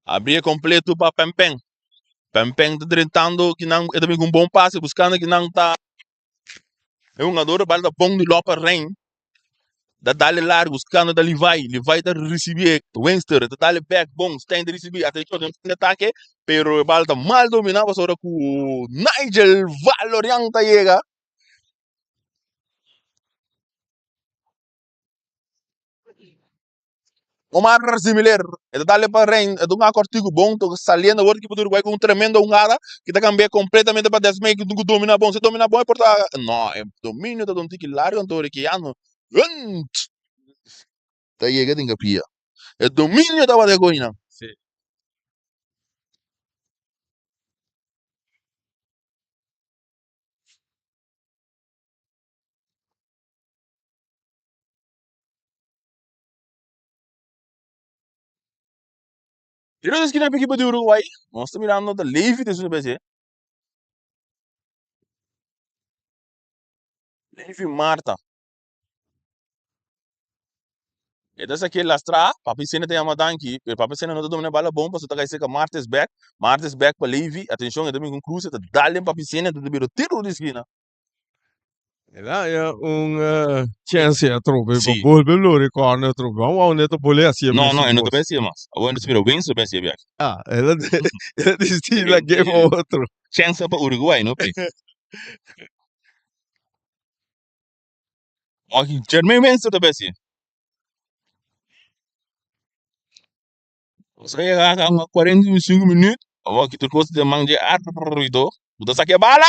Abrir completo para Pem. Pem tá tentando que não, é também com um bom passe, buscando que não tá. É um jogador, balda bom de Lopa Rain. Da dale largo, buscando da Levi da receber, Winster, da dale back, bom, tem de receber, até que o ataque, pero balda mal dominava, só com Nigel Valorian tá chega. Omar similar. Ele dá para rein, é de um cortico bom, tô saliendo agora que o Uruguai com um tremendo jogada que tá cambiando completamente para desmeio que tu domina bom, se domina bom é por tá, não, é domínio da um tique largo então que ano. Tá chega tem capia. É domínio da Badegoina. Sì. Tiro da esquina equipe do Uruguai. Nós estamos mirando da Levi de SBC. Levi Marta. E dessa aqui lastra, papi cena tem uma danki, papi cena não tá domina bala bom, passo tá kai seca Martes back para Levi, atenção, é também com cruza, tá dale papi cena, tá biro tiro da esquina. E là è un chance a trove, Sì. bolbe lo ricordo trove. Vamo ne to bole assieme No, su no, è non boss. dovessi mas. Agora não mira bem se pensa bem. Ah, era di stile game outro. Chance para Uruguai, não pe. Aqui, Germain Mensa da pensa. Saya kakak 45 menit. Awak kita terus dia mang dia itu. Udah sakit bala.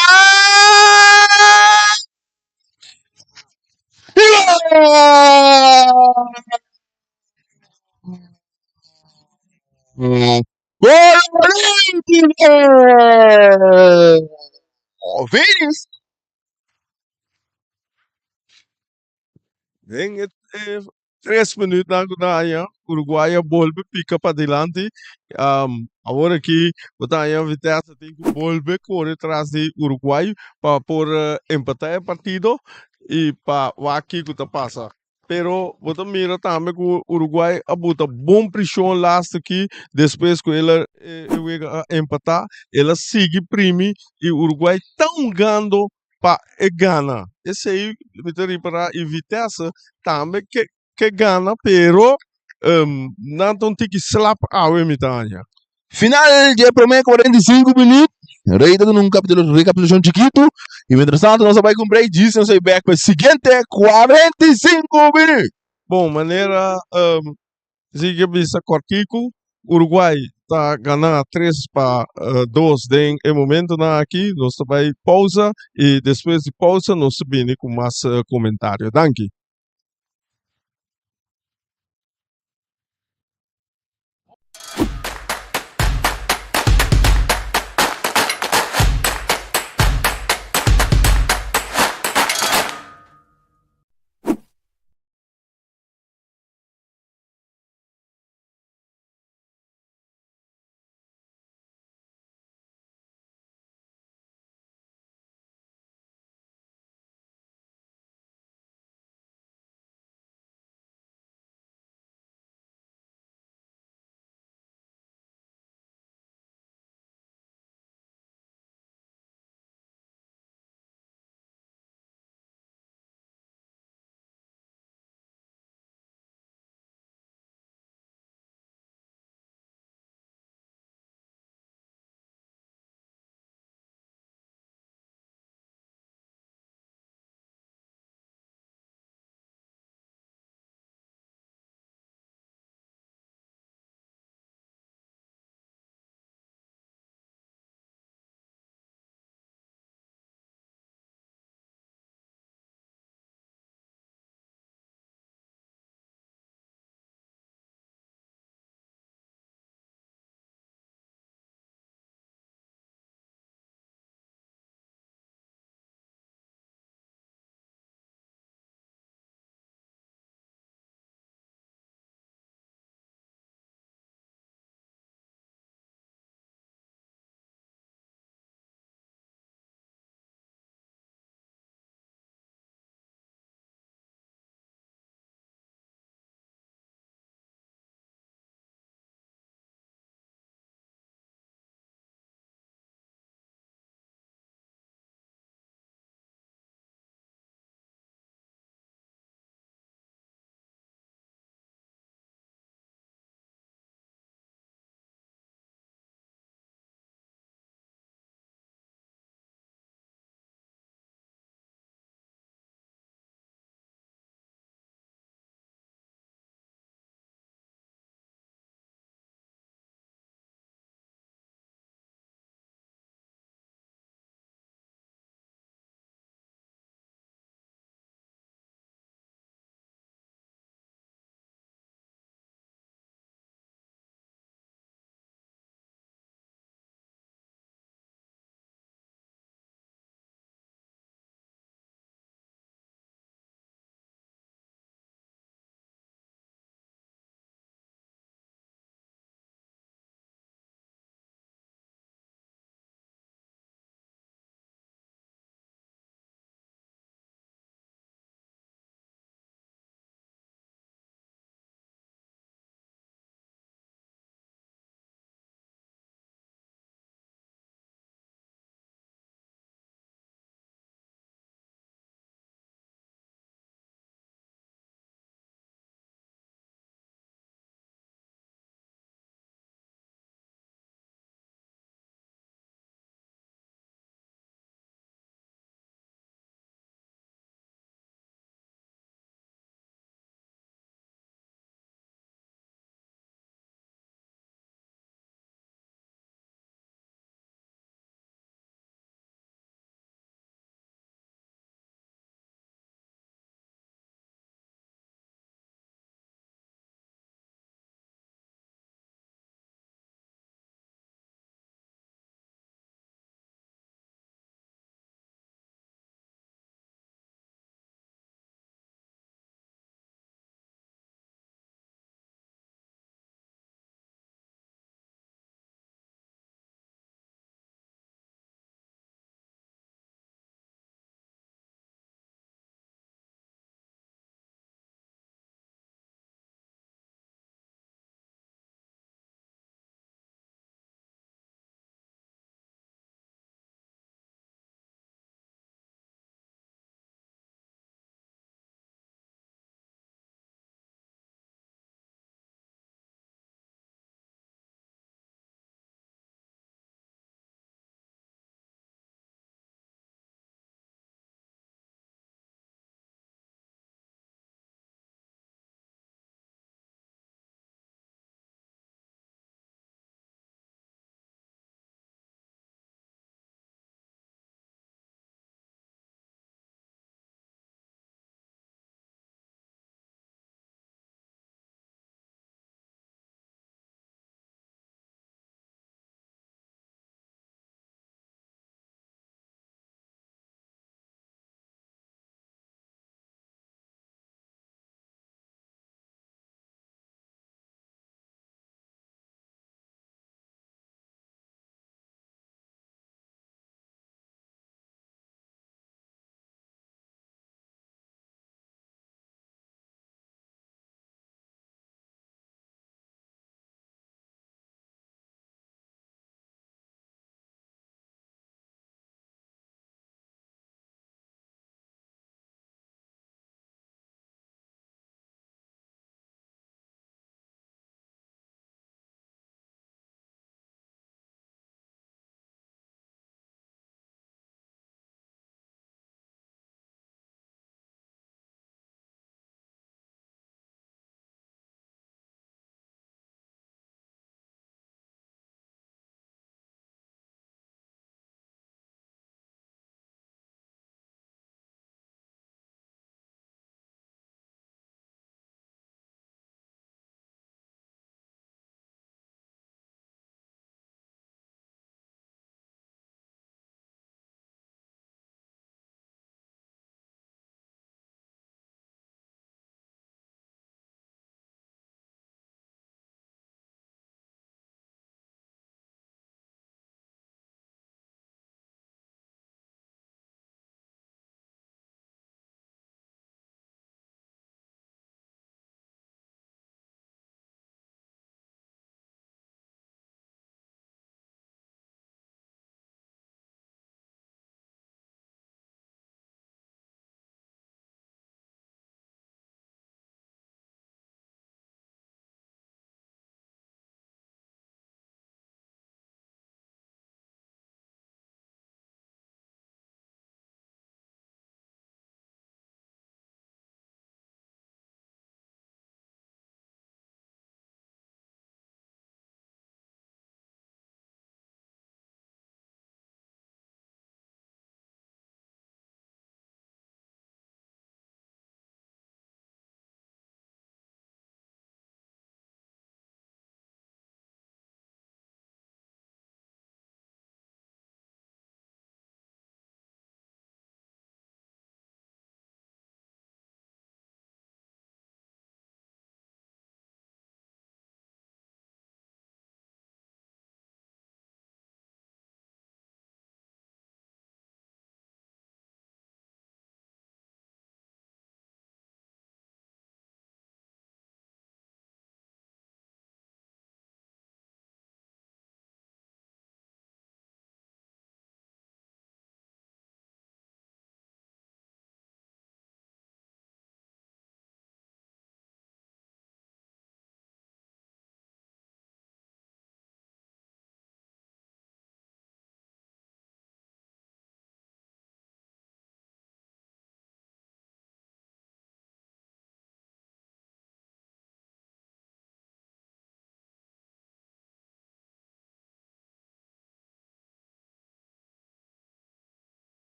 Gol Olímpico! Vês? Em 3 minutos na Gunaya, Uruguai a bolbe pica para delante. Agora aqui, Gunaya Vitesse tem que bolbe correr atrás de Uruguai para por empatar o partido e para o aqui que passa. Pero você mira também que o Uruguai a botar bom pressão last aqui, depois que ele empatar, ele sigue prime e o Uruguai tão ganhando para Gana. Esse aí, me para a Vitesse também que gana, pero não tem que slap awe mitanya. Final de primeiro 45 minutos. Reita num capítulo, recapitulação chiquito. E mientras tanto, nós vai comprar e disse, não sei, back para o seguinte 45 minutos. Bom, maneira, siga bisa cortico, Uruguai está ganhando 3 para 2 em momento na aqui, nós vai pausa e depois de pausa nós subimos com mais comentário. Danke.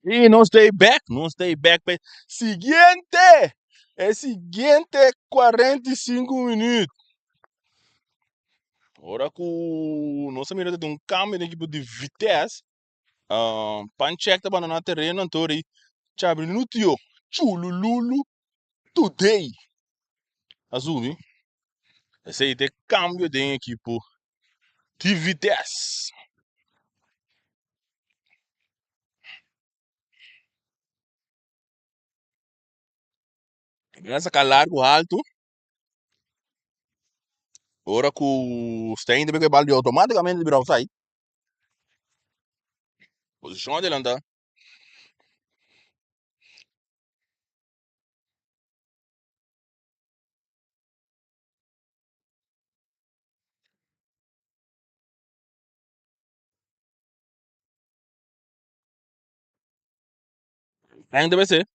E não stay back, não stay back. Seguinte! É seguinte 45 minutos. Ora que o nossa mirada de um câmbio de equipe de vitesse. Pancheck tá banana terreno, antori. Chabre nutio. Chulululu. Today. Azul, esse aí tem câmbio de equipe de vitesse. Essa cá largo alto. Ora que o Stein deve que balde automaticamente virar o side. Posição adelante. Stein deve ser.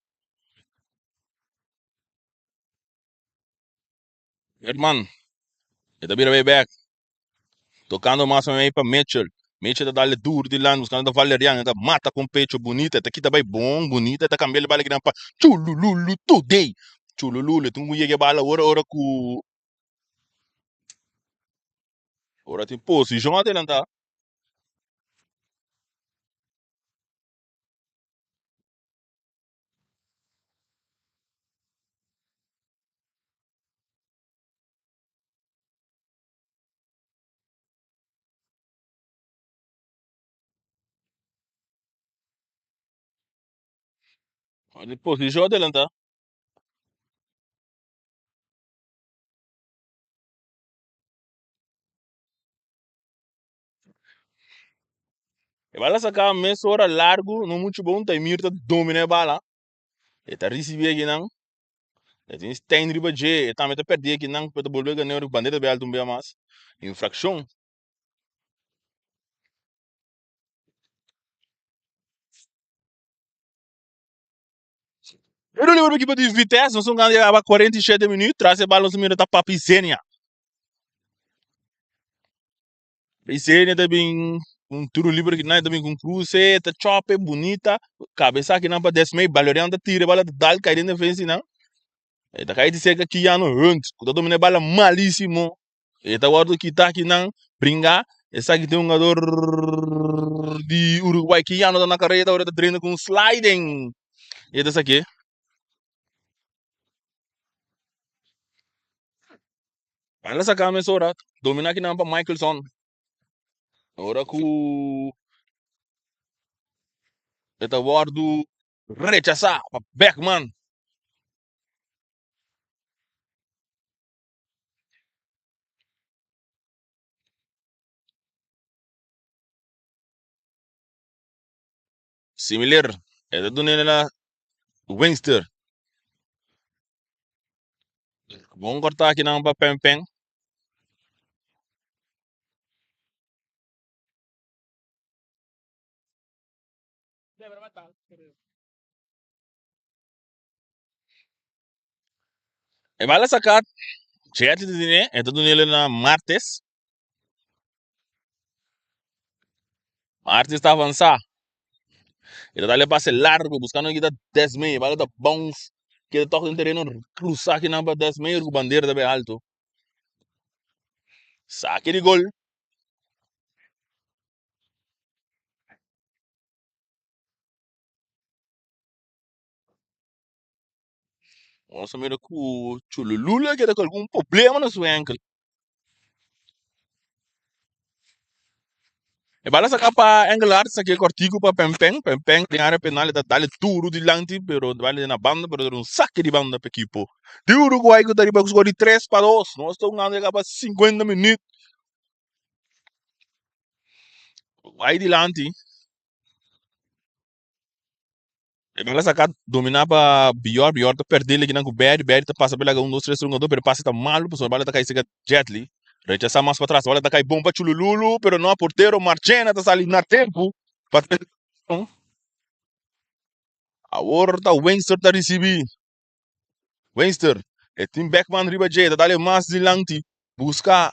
Hermano, ele vira bem back. Tocando mais ou menos para Mitchell. Mitchell tá dando duro de lá, buscando Valeriano, tá mata com pecho bonito, tá aqui tá bem bom, bonita, tá cambiando bala que não pa chulululu today. Chulululu, tu não ia bala ora com ora tem posição adelante. Posição adelante. E bala sacar meia hora largo, não muito bom, tá mirta domina bala. E tá recebendo aqui não. E tem Stein riba J, e também tá perdido aqui não, para volver ganhar o bandeira de alto bem mais. Infração. Eu não lembro que equipe de vitesse, nós estamos ganhando a 47 minutos, traz a bala, nós mira tá para Pisenia. Pisenia também um tiro livre que nós também com cruze, tá chope, bonita, cabeça aqui não para desmei, baloriando tira bala dal cair dentro da frente não. E tá caindo cerca que ano antes, quando domina bala malíssimo. E tá guardo que tá aqui não, brincar, essa aqui tem um jogador de Uruguai que ano tá na carreira, agora tá treinando com sliding. E dessa aqui. Olha essa câmera ora, domina aqui não para Michaelson. Ora que eta guardo rechazar para Beckman. Similar, eta do nela Wingster. Vamos cortar aqui não para Pem. E vai lá sacar, jet de dinheiro, eta do nela na Martes. Martes está avançar. Ele dá passe largo, buscando aqui da 10 meio, vai dar bons. Que ele toca no terreno, cruzar aqui não para 10 meio, com bandeira da bem alto. Saque de gol. Vamos ver que o Chululula que tá com algum problema na sua ankle. E bala sacar para Angelar, saque cortico para Pempeng, tem área penal, ele dá duro de lante, pero vale na banda, pero um saque de banda para equipo. De Uruguai que tá ali para os de 3-2, nós estamos ganhando para 50 minutos. Vai de lante. E bala sacar, dominar para Bior tá perdendo aqui na Berry tá passa pela 1, 2, 3, 1, 2, pero passa tá mal, pessoal, bala tá caindo Jetli. Rechaça mais para trás, bola tá caindo bom para Chulululu, pero não, porteiro Marchena tá saindo na tempo. Agora tá o Wengster tá recebendo. Wengster, é Tim Beckman riba J, tá dali mais de lanti, buscar,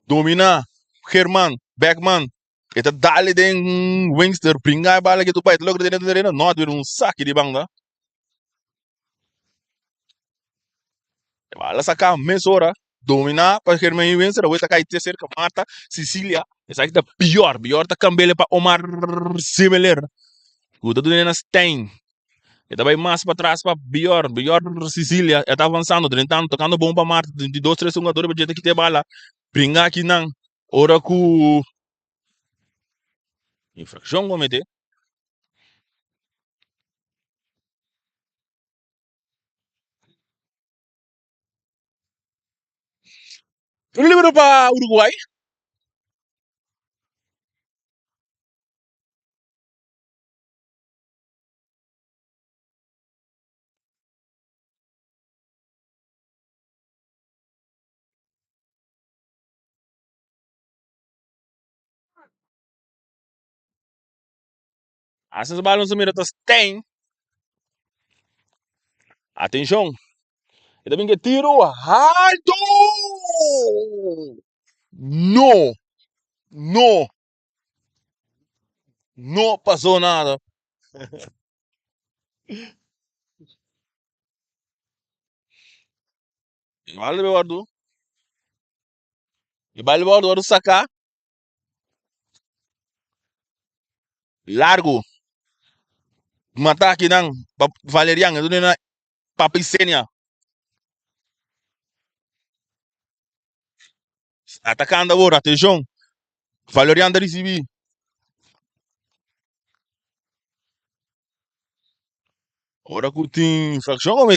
dominar, Herman, Beckman, Ita dali den Wingster bringa a bala que tu pai logo dentro da arena, não ter saque de banda. Bala saca mesora, domina para que me Wingster, o ita cai terceiro que mata Sicília. Essa aqui tá pior tá cambele para Omar similar. O da dentro Stein. Ita vai mais para trás para pior Sicília. Ita avançando, tentando, tocando bom para Marta, de dois, três jogadores para gente que te bala. Bringa aqui não. Ora com infração comete. Livro para Uruguai. Essas balas mira tem. Atenção. E também que tiro alto. No, no, não passou nada. Vale, Eduardo. E vale, Eduardo, sacar. Largo. Matar aqui, não. Valerian, eu não papicênia. Atacando agora, atenção. Valerian da receber. Ora que tem fração, como é?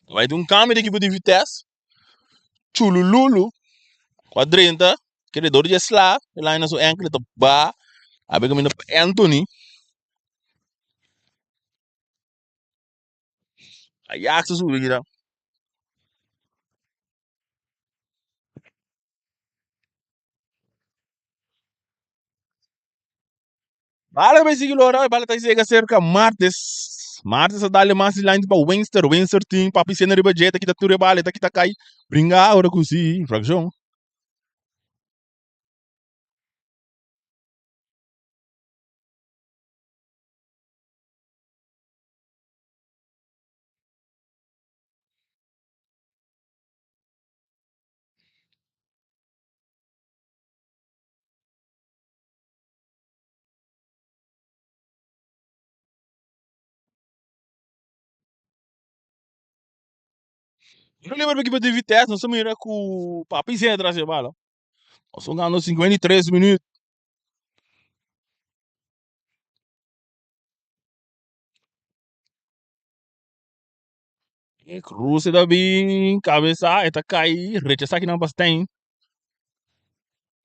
Vai ter câmbio de equipe de vitesse. Chulululu. Quadrenta. Queredor de slap. Lá na sua ankle, ba. Abi kami na Anthony. Ajax sa sulit kita. Bala ba sige lora, bala tayo siya cerca martes. Martes sa dali mas line pa Winster ting papi sena riba jeta kita ture bala kita kai bringa ora kusi fraction. Não lembro que de vitesse, nós somos com papi sena atrás de bala. Nós ganhamos 53 minutos. E cruze da bem, cabeça, eta cai, rechaça que não tem.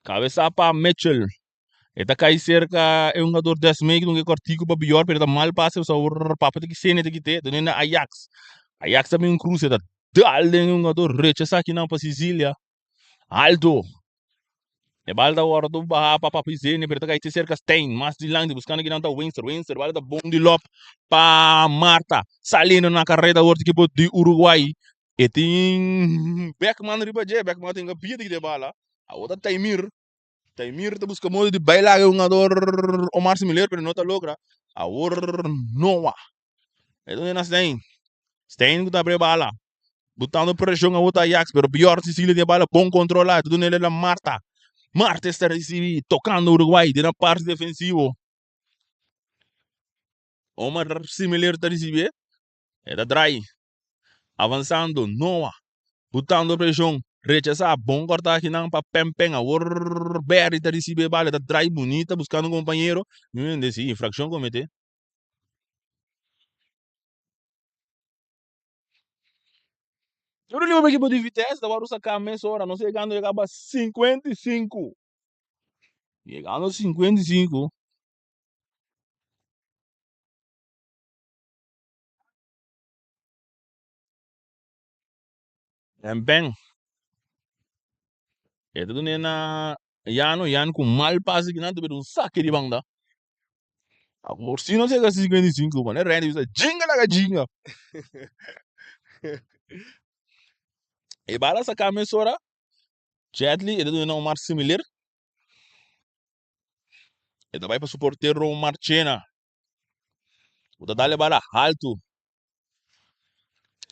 Cabeça para Mitchell. Eta cai cerca é um jogador 10 meio que não é cortico para pior, pero mal passe o sabor papo que cena de que te, dona na Ajax. Ajax também um cruze da dale um jogador rechaça que não para Sicília. Alto. E balda ora do baha pa papizene, pero taga ite cerca Stein, mas de lang buscando que não tá Winster, balda bom de lop pa Marta, salindo na carreira do equipe de Uruguai. E tem Beckman riba je, Beckman tem kapia de bala. A outra Taimir tá busca modo de bailar um jogador Omar similar, pero não tá logra. A outra Noah. E donde na Stein que tá abre bala. Botando pressão a outra Ajax, pero pior Sicília de bala bom controlado, donde ele é Marta. Marta está recebido, tocando o Uruguai, na parte defensiva. Uma similar está recebido, é da Dry. Avançando, Noah, botando pressão, rechaçar, bom cortar aqui não para Pempen, a Berry está recebido, bala, da Dry bonita, buscando um companheiro. Não é desse, infração cometer. Eu não lembro que equipe de vitesse, da Barussa Cames, hora, não sei quando chegava 55. Chegando 55. Pempen. É tudo na Yano com mal passe que não teve um saque de banda. Agora, se não chega a 55, mano, é rende, jinga la jinga. E bala sa kamesora, Jetli, ele não é um mar similar. Ele vai para suportar o Marchena. O Tadale bala alto.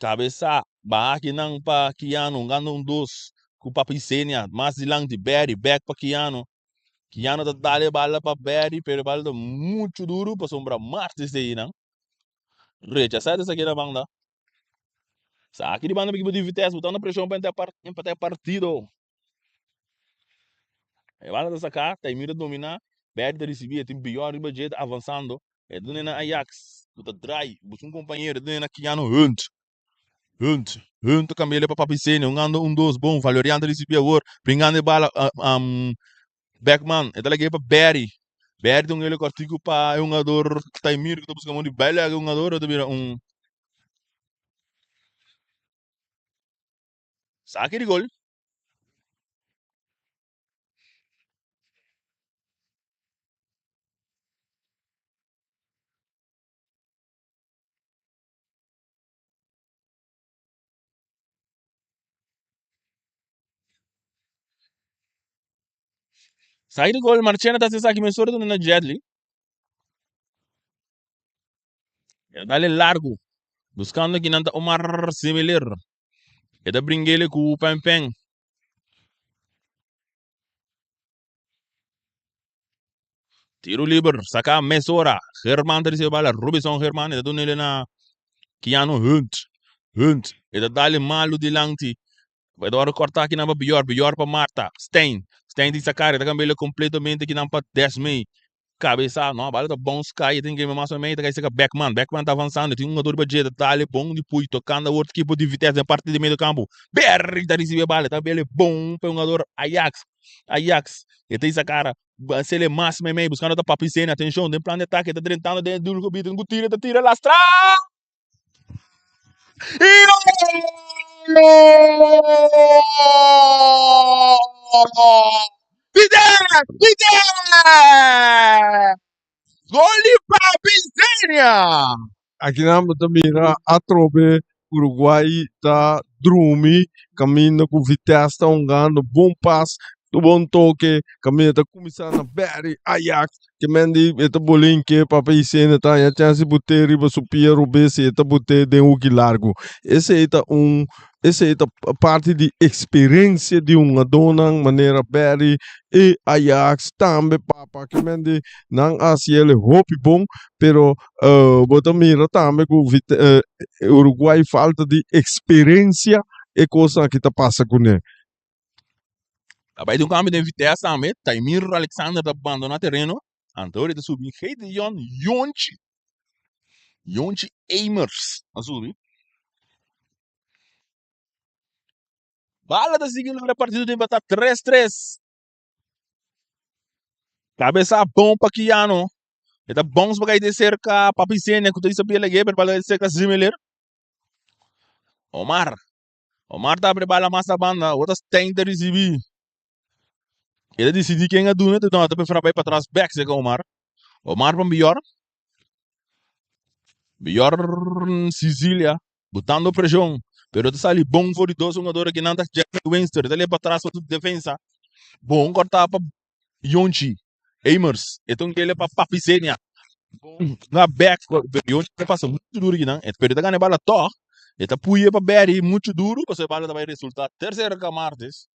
Cabeça, barraque não para Kiano, ganha dos. Com Papicenia, mas de lang de Berry, back para Kiano. Kiano tá dale bala para Berry, pero bala tá muito duro para sombra Martes aí, não? Recha, sai dessa aqui na banda. Sa aqui de banda que de vitesse, botando pressão para empatar partido. E bala dessa cá, tá mira dominar. Berry tá recebia, tem pior de budget avançando. É do na Ajax, tá dry, busca um companheiro, do na Kiano Hunt. Hunt cambiale para Papicenia, um dos bom, Valeriano recebia o bringando bala Beckman, ito lagi pa Berry. Berry itong ilo kartigo pa yung ador Taimir, tapos kamo ni Bella yung ador, ito bira sa akin gol. Sa akin gol, Marchena tas sa akin may sura na Jedli. Dale largo. Buscando kinanta Omar similar. Ito bringele ku Pempeng. Tiro liber, saka Mesora. Herman tadi siya bala, Robinson Herman. Ito nila na Keanu Hunt. Ito dale malu di langti. Ito ora cortar aqui na pior para Marta. Stein di sacar, ito kambele completamente aqui na pa 10 mei. Cabeça, não, a bala tá bom, Sky, tem que ir mais ou menos, tem que Beckman tá avançando, tem um jogador de budget, tá ali bom, depois tocando a outra equipe de vitesse na parte de meio do campo, Berry tá recebendo a bala, tá bem bom, para um jogador Ajax, e tem essa cara, se ele é máximo meio, buscando a papicena, atenção, tem plano de ataque, tá tentando dentro do cubido, tira, lastra! Vidé! Goli Papicenia! Aqui na Matamira, a trobe Uruguai tá drumi, caminho com vitesse, tá ungando, bom passe, do bom toque, caminho tá começando na Berry, Ajax, que mendi, eta bolinho que papai cena tá, a chance de botar riba supia rubese, eta botar de largo. Esse é a parte de experiência de uma dona, maneira Berry e Ajax, também papa, que mendi, não assim ele hope bom, pero bota mira também com Uruguai falta de experiência e coisa que está passa com ele. Daarbij doen we de vitesse aan met Taimir Alexander da abandona terreno. Antônio de subir Heideon Yonchi Eimers. Azul. Bala da seguinte na partida tem bater 3-3. Cabeça bom para Kiano. Eta bons bagay de cerca Papicenia, que tu disse pela guerra para de cerca similar. Omar tá prepara mais a banda, outras tem de receber. Ele decidiu quem é do net, então até para para trás back se Omar para melhor Sicília, botando pressão. Pero tu sali bom for dois jogadores que não tá Jack Winster, ele para trás para defesa. Bom cortar para Yonchi Eimers, então ele para Papicenia. Na back, Yonchi passa muito duro aqui, não? Pero tá ganhando bala to. Ele puia para Berry muito duro, você bala vai resultar terceira Martes.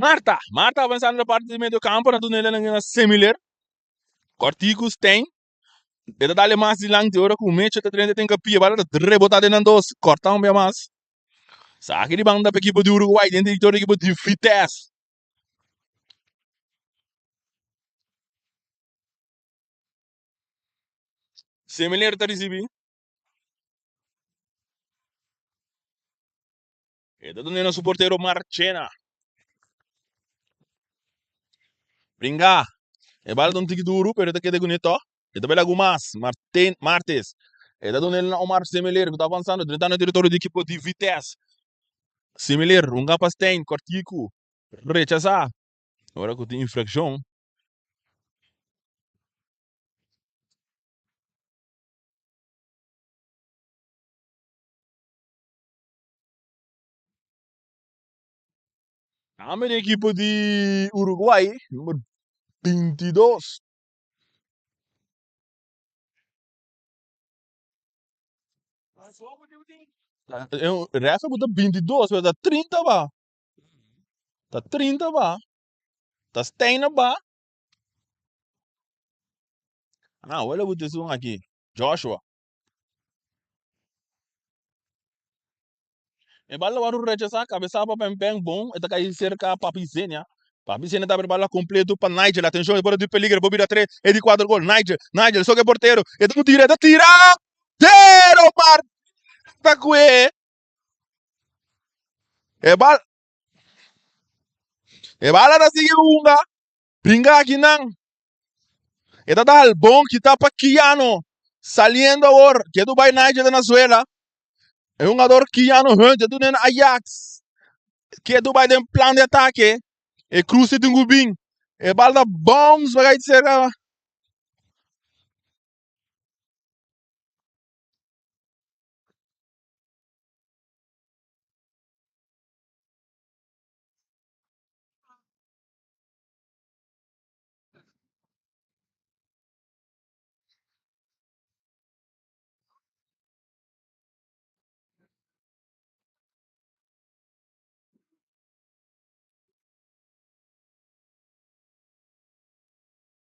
Marta avançando na parte de meio do campo, na tunela na similar. Corticos tem. Ele dá mais de lang de hora com o meio, tá treinando tem que pia, bala rebotar dentro dos, cortar um bem mais. Saque de banda para equipe do Uruguai, dentro da equipe de Vitesse. Similar tá recebendo. Ele tá dando suporteiro Marchena. Brincar. E bala don't tique duro, pero tá quedando bonito. Ele tá bela gumas, Martes. Ele tá dando na Omar similar, que tá avançando, tentando no território da equipe de Vitesse. Similar, capaz tem, cortico, rechazar. Agora que tem infração, A minha equipe de Uruguai, número 22. Refa botou 22, mas dá 30 ba. Tá 30 ba. Tá 70 ba. Ah, olha o texto aqui. Joshua. E bala waru rechaça, cabeça para pempeng bom, e tá cai cerca Papi Zenia. Papi Zenia tá bala completo para Nigel, atenção, depois do peligro, bobira 3, e de 4 gol. Nigel, só que é porteiro, e tá tira, tiro, Marta Cue. E bala da segunda, pinga aqui não. E tá dal bom que tá para Kiano, saliendo agora, que é do Bay Nigel da Venezuela. É um jogador Kiano, é do Ajax, que é do Bay dem plan de ataque. E Cruz tem um bem. E balda bombs vai dizer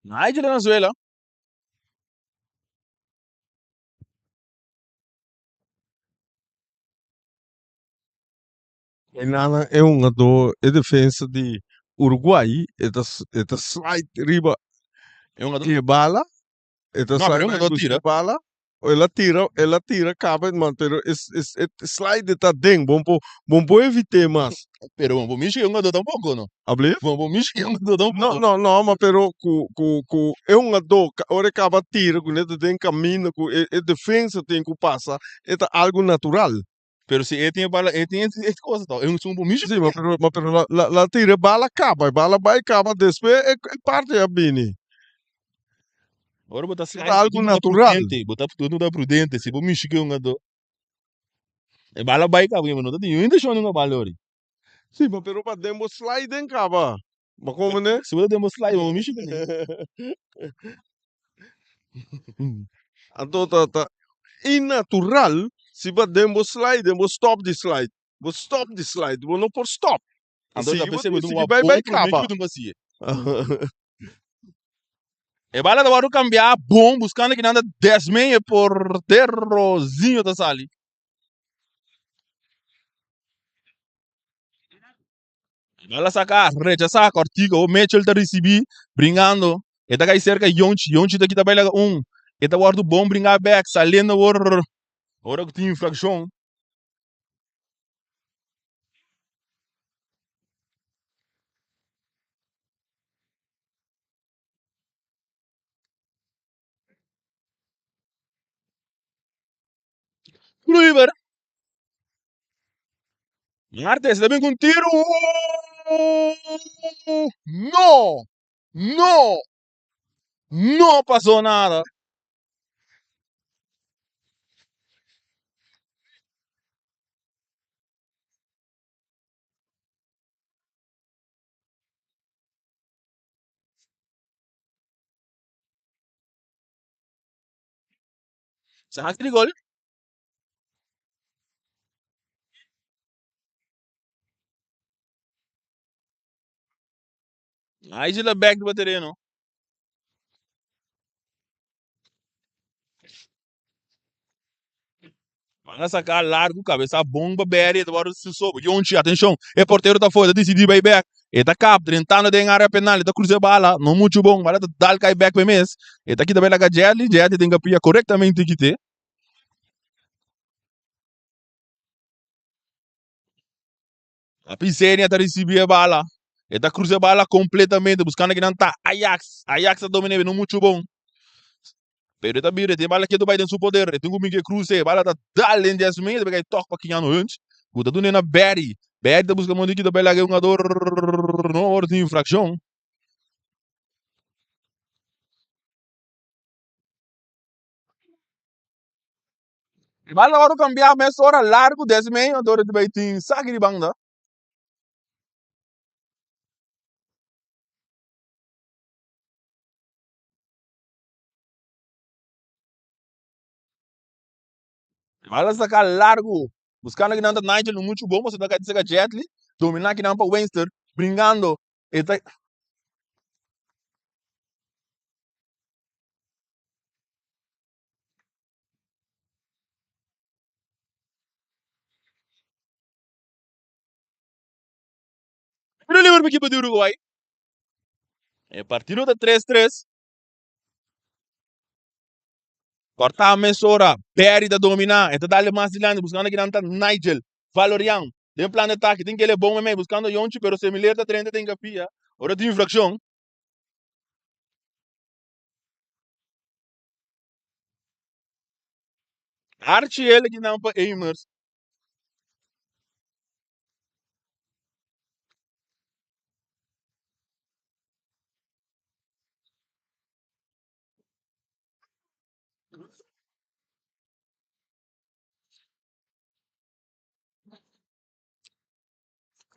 Nigel da Venezuela. Nana é um jogador de defesa de Uruguai, é da slide riba É um jogador. que bala, é da Não, mas é slide um jogador que tira. bala, ela tira, acaba, mano, pero slide tá dentro, bom evitar mais. Pero vamos mexer é um jogador tampouco, não. Hable? Vamos mexer é um jogador No, tampouco. no, no, mas pero é um jogador, ora acaba tira, com ele tem caminho, com a defesa tem que passar, é algo natural. Pero se ele tem bala, ele tem essa coisa, tal. É um bom mexer. Sim, mas pero la tira, bala vai, acaba, depois é parte da bini. Agora botar É slide, algo natural. botar tudo da prudente, se vamos mexer é um jogador. E bala vai cá, mas não tem ainda show nenhuma bala ali. Sim, mas pero para demo slide em caba. Mas como né? Se você demos slide, vamos mexer bem. Então tá inatural se para demo slide, demo stop the slide. Vou stop the slide, vou não por stop. Então já Sim, vou percebeu de dizer um que vai bom caba. prometo de um assim. E bala da hora cambiar bom, buscando que nada 10 meia por terrozinho da sali. Bala sacar, rechazar, cortiga, o Mitchell tá recebi, brincando. E tá aí cerca Yonchi daqui tá bela um. E tá guardo bom brincar back, saliendo hora que tem infração. Kluivert, Martes, também com tiro. Não, não, não passou nada. Sabe aquele gol? Aí ele back do terreno. Vai sacar largo, cabeça bomba, bere, agora se soube. Yonchi, atenção, é porteiro tá fora, decidiu vai back. E tá cap, tentando de área penal, tá cruzando bala, não muito bom, bala tá dal cai back para mês. E tá aqui também na Jelly tem que pia corretamente que ter. A Pisenia tá recebendo a bala. E tá cruzando bala completamente, buscando que não tá Ajax tá dominando, não muito bom. Pero tá bira, tem bala que do Biden su poder, tem como que cruze, bala tá dalen de asmen, de toque para quem ano antes. Guta do na Berry tá buscando muito que da bela jogador não hora de infração. Bala hora cambiar, mas hora largo, 10 meio, hora de baitin, sagri banda. Bala sacar largo. Buscando aqui nanda Nigel no muito bom, você tá quer dizer que Jetli, dominar aqui não para Webster, brincando. Eta Pero livre para equipe do Uruguai. É partido de 3-3. Corta a mesura, Perry da dominar, então dá-lhe mais de buscando aqui nanda Nigel, Valorian. Tem plano de ataque, tem que ele é bom mesmo, buscando Yonchi, pero se milher da 30 tem que pia. Ora tem infração. Archie ele que não para Amers.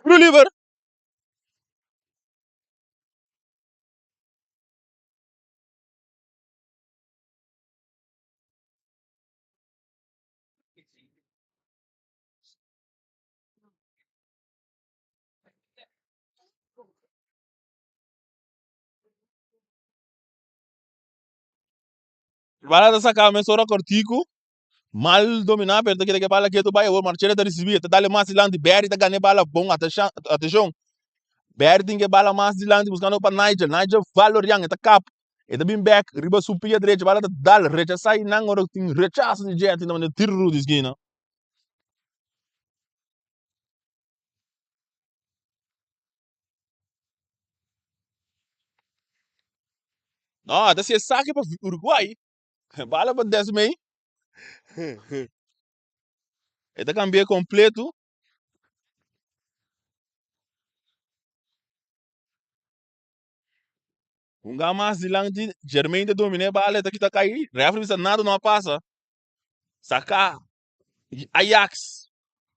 Pro livre. Bala da sacar a mesura cortico. Mal dominar, pero que bala que tu vai o marchera da recibir, te dá-lhe mais de Berry, tá ganhando bala bom, atenção. Berry tem que bala mais buscando para Nigel, Nigel Valorian, tá cap. E tá bem back, riba supia direita, bala da dal, rechaça e não, ora tem rechaço de gente, não, de tiro de esquina. Não, até se saque para Uruguai, bala para 10 mei. E tá cambiando completo. Um gamas de lanche, Germain de domine bala, tá aqui tá cair. Refri nada não passa. Sacar Ajax.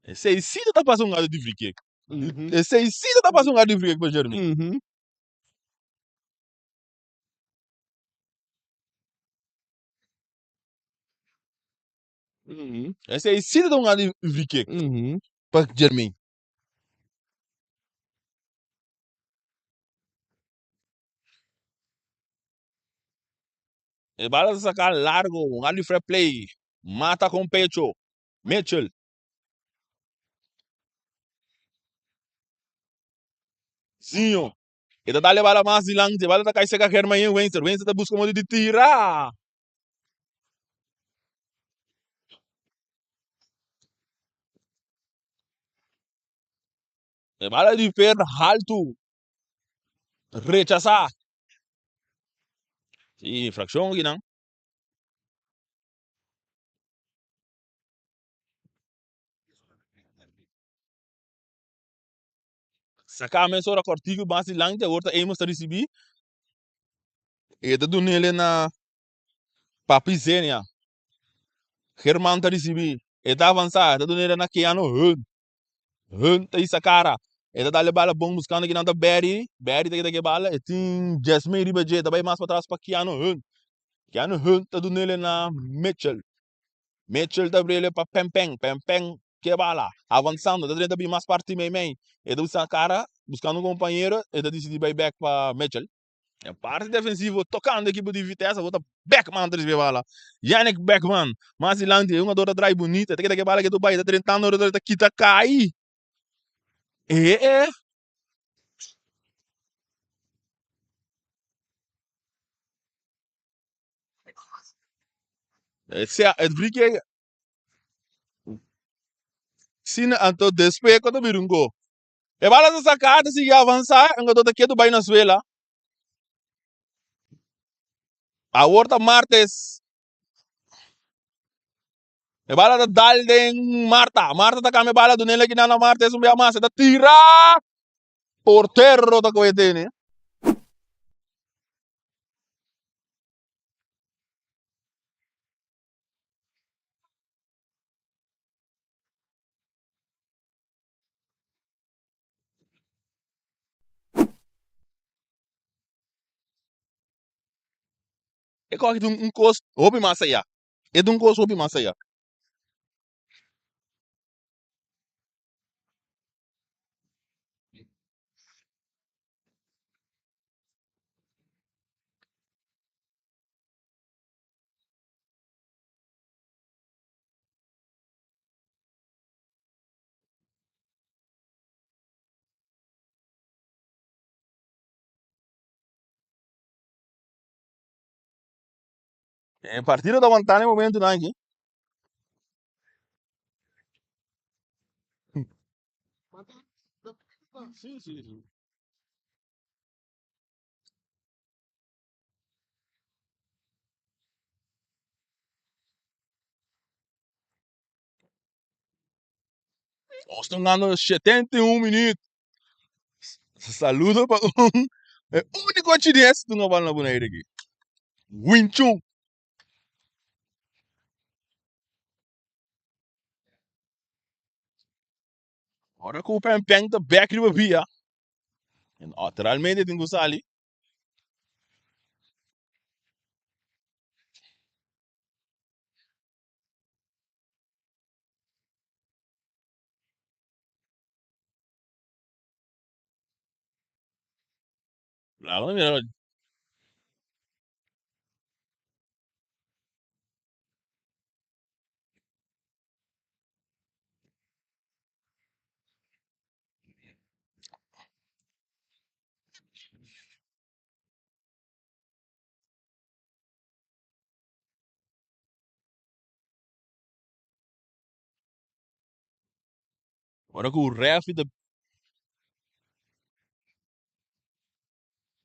Esse aí sim tá passando um gado de free kick. Esse aí sim tá passando um gado de free kick para Germain. Esse aí sim tá um gado de free kick para Germain. E bala sacar largo, um gado de free play. Mata com pecho. Mitchell. Zinho. E tá dale bala mais de lanche, bala tá cai seca Germain Wenster. Wenster tá buscando modo de tirar. E bala de fer alto. Rechazar. Sim, infração aqui não. Sacar a mensura cortigo, mais de lanche, agora tá emos tá receber. E tá dando ele na Papizenia. Germán tá receber. E tá avançar, tá dando ele na Keanu Hunt. Hunt tá isso cara. E tá dando bala bom buscando aqui na Berry. Berry tá aqui bala. E tem Jasmine Ribajet, tá bem mais para trás para Keanu Hunt. Keanu Hunt tá dando ele na Mitchell. Mitchell tá abrindo ele para Pempeng. Pempeng que bala. Avançando, tá dando bem mais parte meio. E tá essa cara, buscando um companheiro. E tá decidindo ir back para Mitchell. A parte defensiva, tocando a equipe de Vitesse, outra Beckman desvia bala. Yannick Beckman, mais ilante, uma dora drive bonita, tem que bala que tu vai, tá tentando, tá quita cai. É. Esse é porque se anto despe quando virungo. E bala sa sacada se avançar, anga dota que tu vai na suela. A horta martes. E bala da Dalden Marta. Marta tá kame bala do nele que na martes um bia massa, tá tira portero da coetene. E corre um custo, houve massa ya. E de um custo houve massa ya. Partida da vantagem no momento, não, aqui. Sim, sim, sim. Nós estamos ganhando 71 minutos. Saludo para um. É o único chinês que não vai na boneira aqui. Wing Chun. Ora que o Pem Pem tá back de via. Naturalmente tem que usar ali. Lá não é. Ora que o ref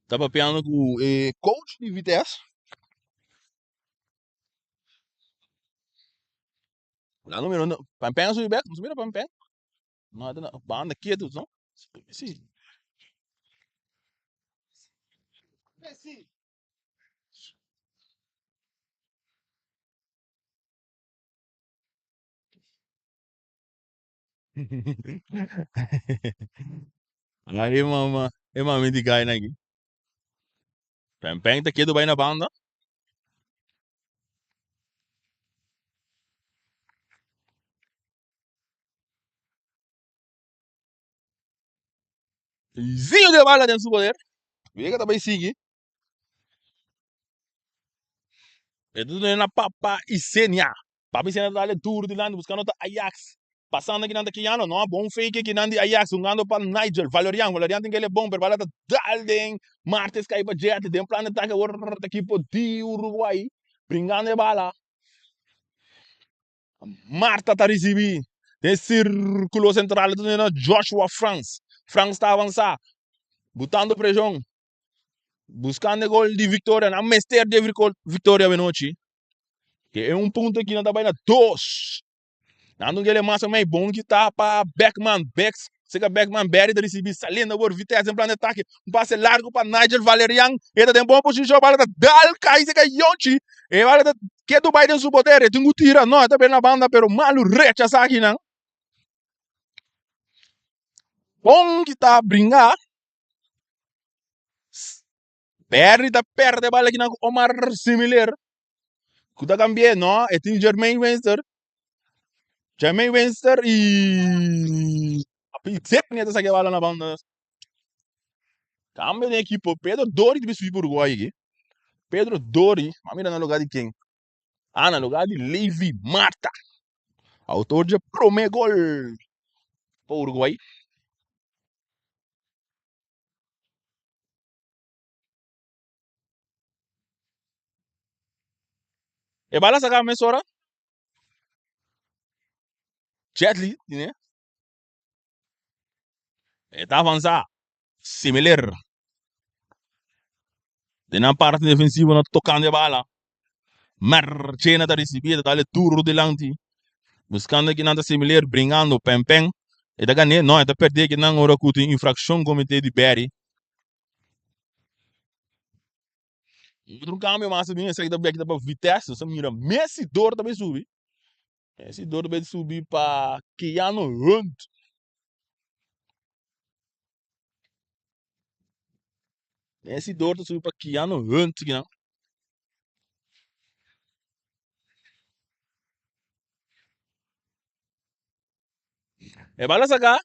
tá papeando com o coach de Vitesse. Lá no meio. Pem Pem sube back. Não subir Pem Pem. Não, não. Banda quieto, não? Sim. Aí, mama. É mama de guy, né? Pem Pem tá quieto bem na banda. Zinho de bala dentro do poder. Vega também sigue. É tudo na Papa e Senia. Papa e Senia tá ali tour de lá buscando o Ajax. Passando aqui nanda Kiano, não, bom fake aqui nanda Ajax, jogando para Nigel, Valerian tem que ele bom, para Dalden, Martes cai para Jet, tem planeta que agora aqui por ti Uruguai, brincando de bala. Marta tá recebi. Tem círculo central do Joshua France. France está avançar, botando pressão, buscando gol de vitória, na mestre de vitória Benochi. Que é ponto aqui na baina dois. Nando que ele é massa mais bom que tá para Beckman, Becks. Se que Beckman Berry da receber salendo por vitesse em plano de ataque. Passe largo para Nigel Valerian. Ele tem bom posição para Dal Kai se que Yonchi. E para que do Biden su poder, tem que tirar não, tá bem na banda, pero malu rechaça aqui não. Bom que tá brincar. Berry tá perde bala aqui na Omar similar. Kuda cambie, não, é tem Jermaine Winster. Jermaine Winster e sempre nessa saque bala na banda. Cambio de equipo. Pedro Dori deve subir para o Uruguai aqui. Pedro Dori, mas mira no lugar de quem? Ah, no lugar de Levi Marta. Autor de Prome Gol para o Uruguai. E bala sacar a mesora. Jetli, né? E tá avançar. Similar. De na parte defensiva, não tocando a bala. Marchena da recibida, dá-lhe turno delante. Buscando aqui nada similar, brincando, pem-pem. E da ganhar, não, é da perder que não hora que tem infração comitê de Berry. Outro câmbio massa bem, esse aqui da back da Vitesse, você mira, Messi dor também subir. Esse dor também subir para Keanu Hunt. Esse dor subir para Keanu Hunt, não. É bala sacar.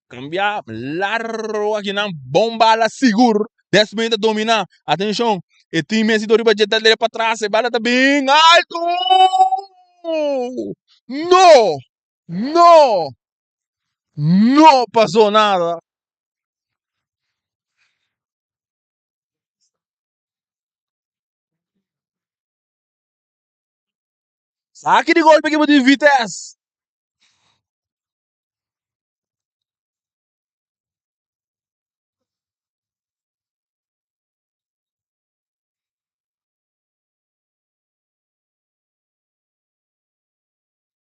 Cambiar, largo aqui não, bomba lá seguro. 10 minutos dominar. Atenção, e tem Messi dor para jetar ele para trás, e bala tá bem alto. No! No! No passou nada. Saque de golpe que de Vitesse.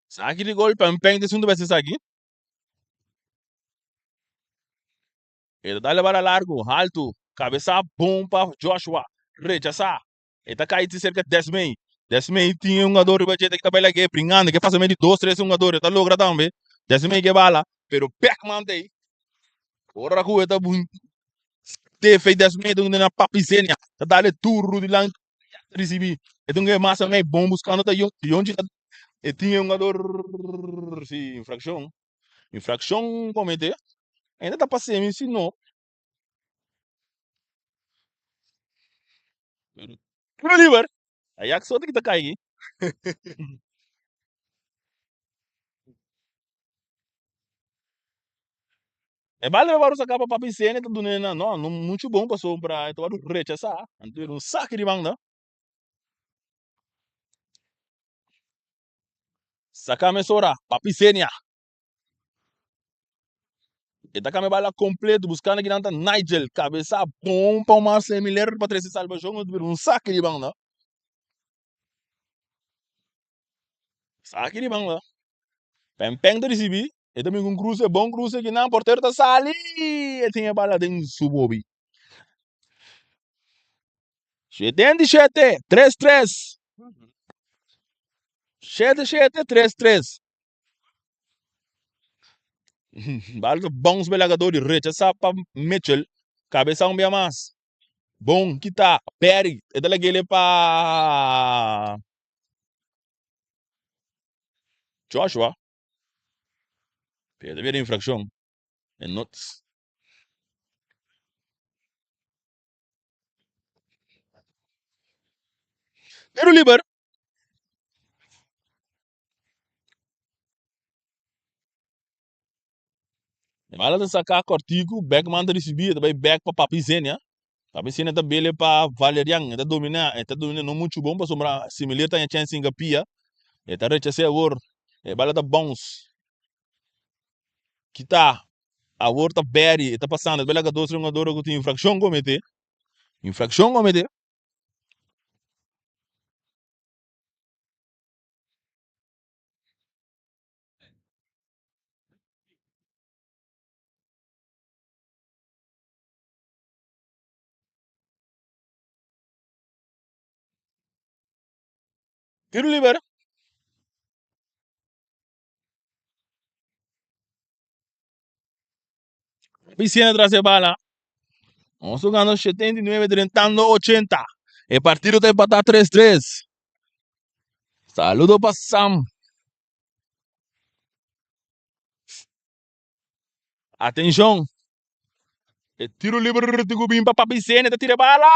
Saque de golpe, Pempeng de segundo vez aqui. Ele dá levar a largo, alto, cabeça bom para Joshua. Rechaçar. Ele tá caindo cerca de 10 mei. 10 mei tinha um jogador que tá bem aqui, brincando, que faz meio de 2, 3 jogadores, tá louco também. 10 mei que bala, pero Pac-Man tem. Ora que tá bom. Te fez 10 mei na papizenia. Tá dando turro de lá, recebi. Então que massa meio bom buscando tá onde e tinha um jogador, sim, infração. Infração cometer. Ainda tá passando, me ensinou. Oliver. Aí a que só tem que tá caindo. É vale levar essa capa para piscina, tá dando não, não muito bom passou para então o recha essa, então um saque de manga, saca me sora, para piscina, e tá me bala completo buscando aqui nanta Nigel, cabeça bom para uma similar para três salvação, um saque de manga, saque de manga, pem de receber, e também um cruze bom cruze que não porteiro tá sali, e tinha bala dentro subobi. 77, 3-3. 7-7, 3-3. Bala bons belagadores, recha sapa Mitchell, cabeça bem mais. Bom, kita, Perry, ito lagi ele pa Joshua, pwede ver infraction, and notes. Pero liber, mala sa saka cortigo, back man da recebi, ito back pa Papizenia. Papizenia ta bele pa Valerian, ito domina no muito bom, pa sombra similar ta chance em pia, ito recha se awor, e bala ta bounce, kita, awor ta Perry, ito passando, bela ka dos jogador que tem infraction comete, pero liber, Papizenia tras a bala, vamos jogando 79, 30, 80. El partido está empatado 3-3. Saludo para Sam. Atenção. É tiro livre de Gubim para Papicene. Tira bala.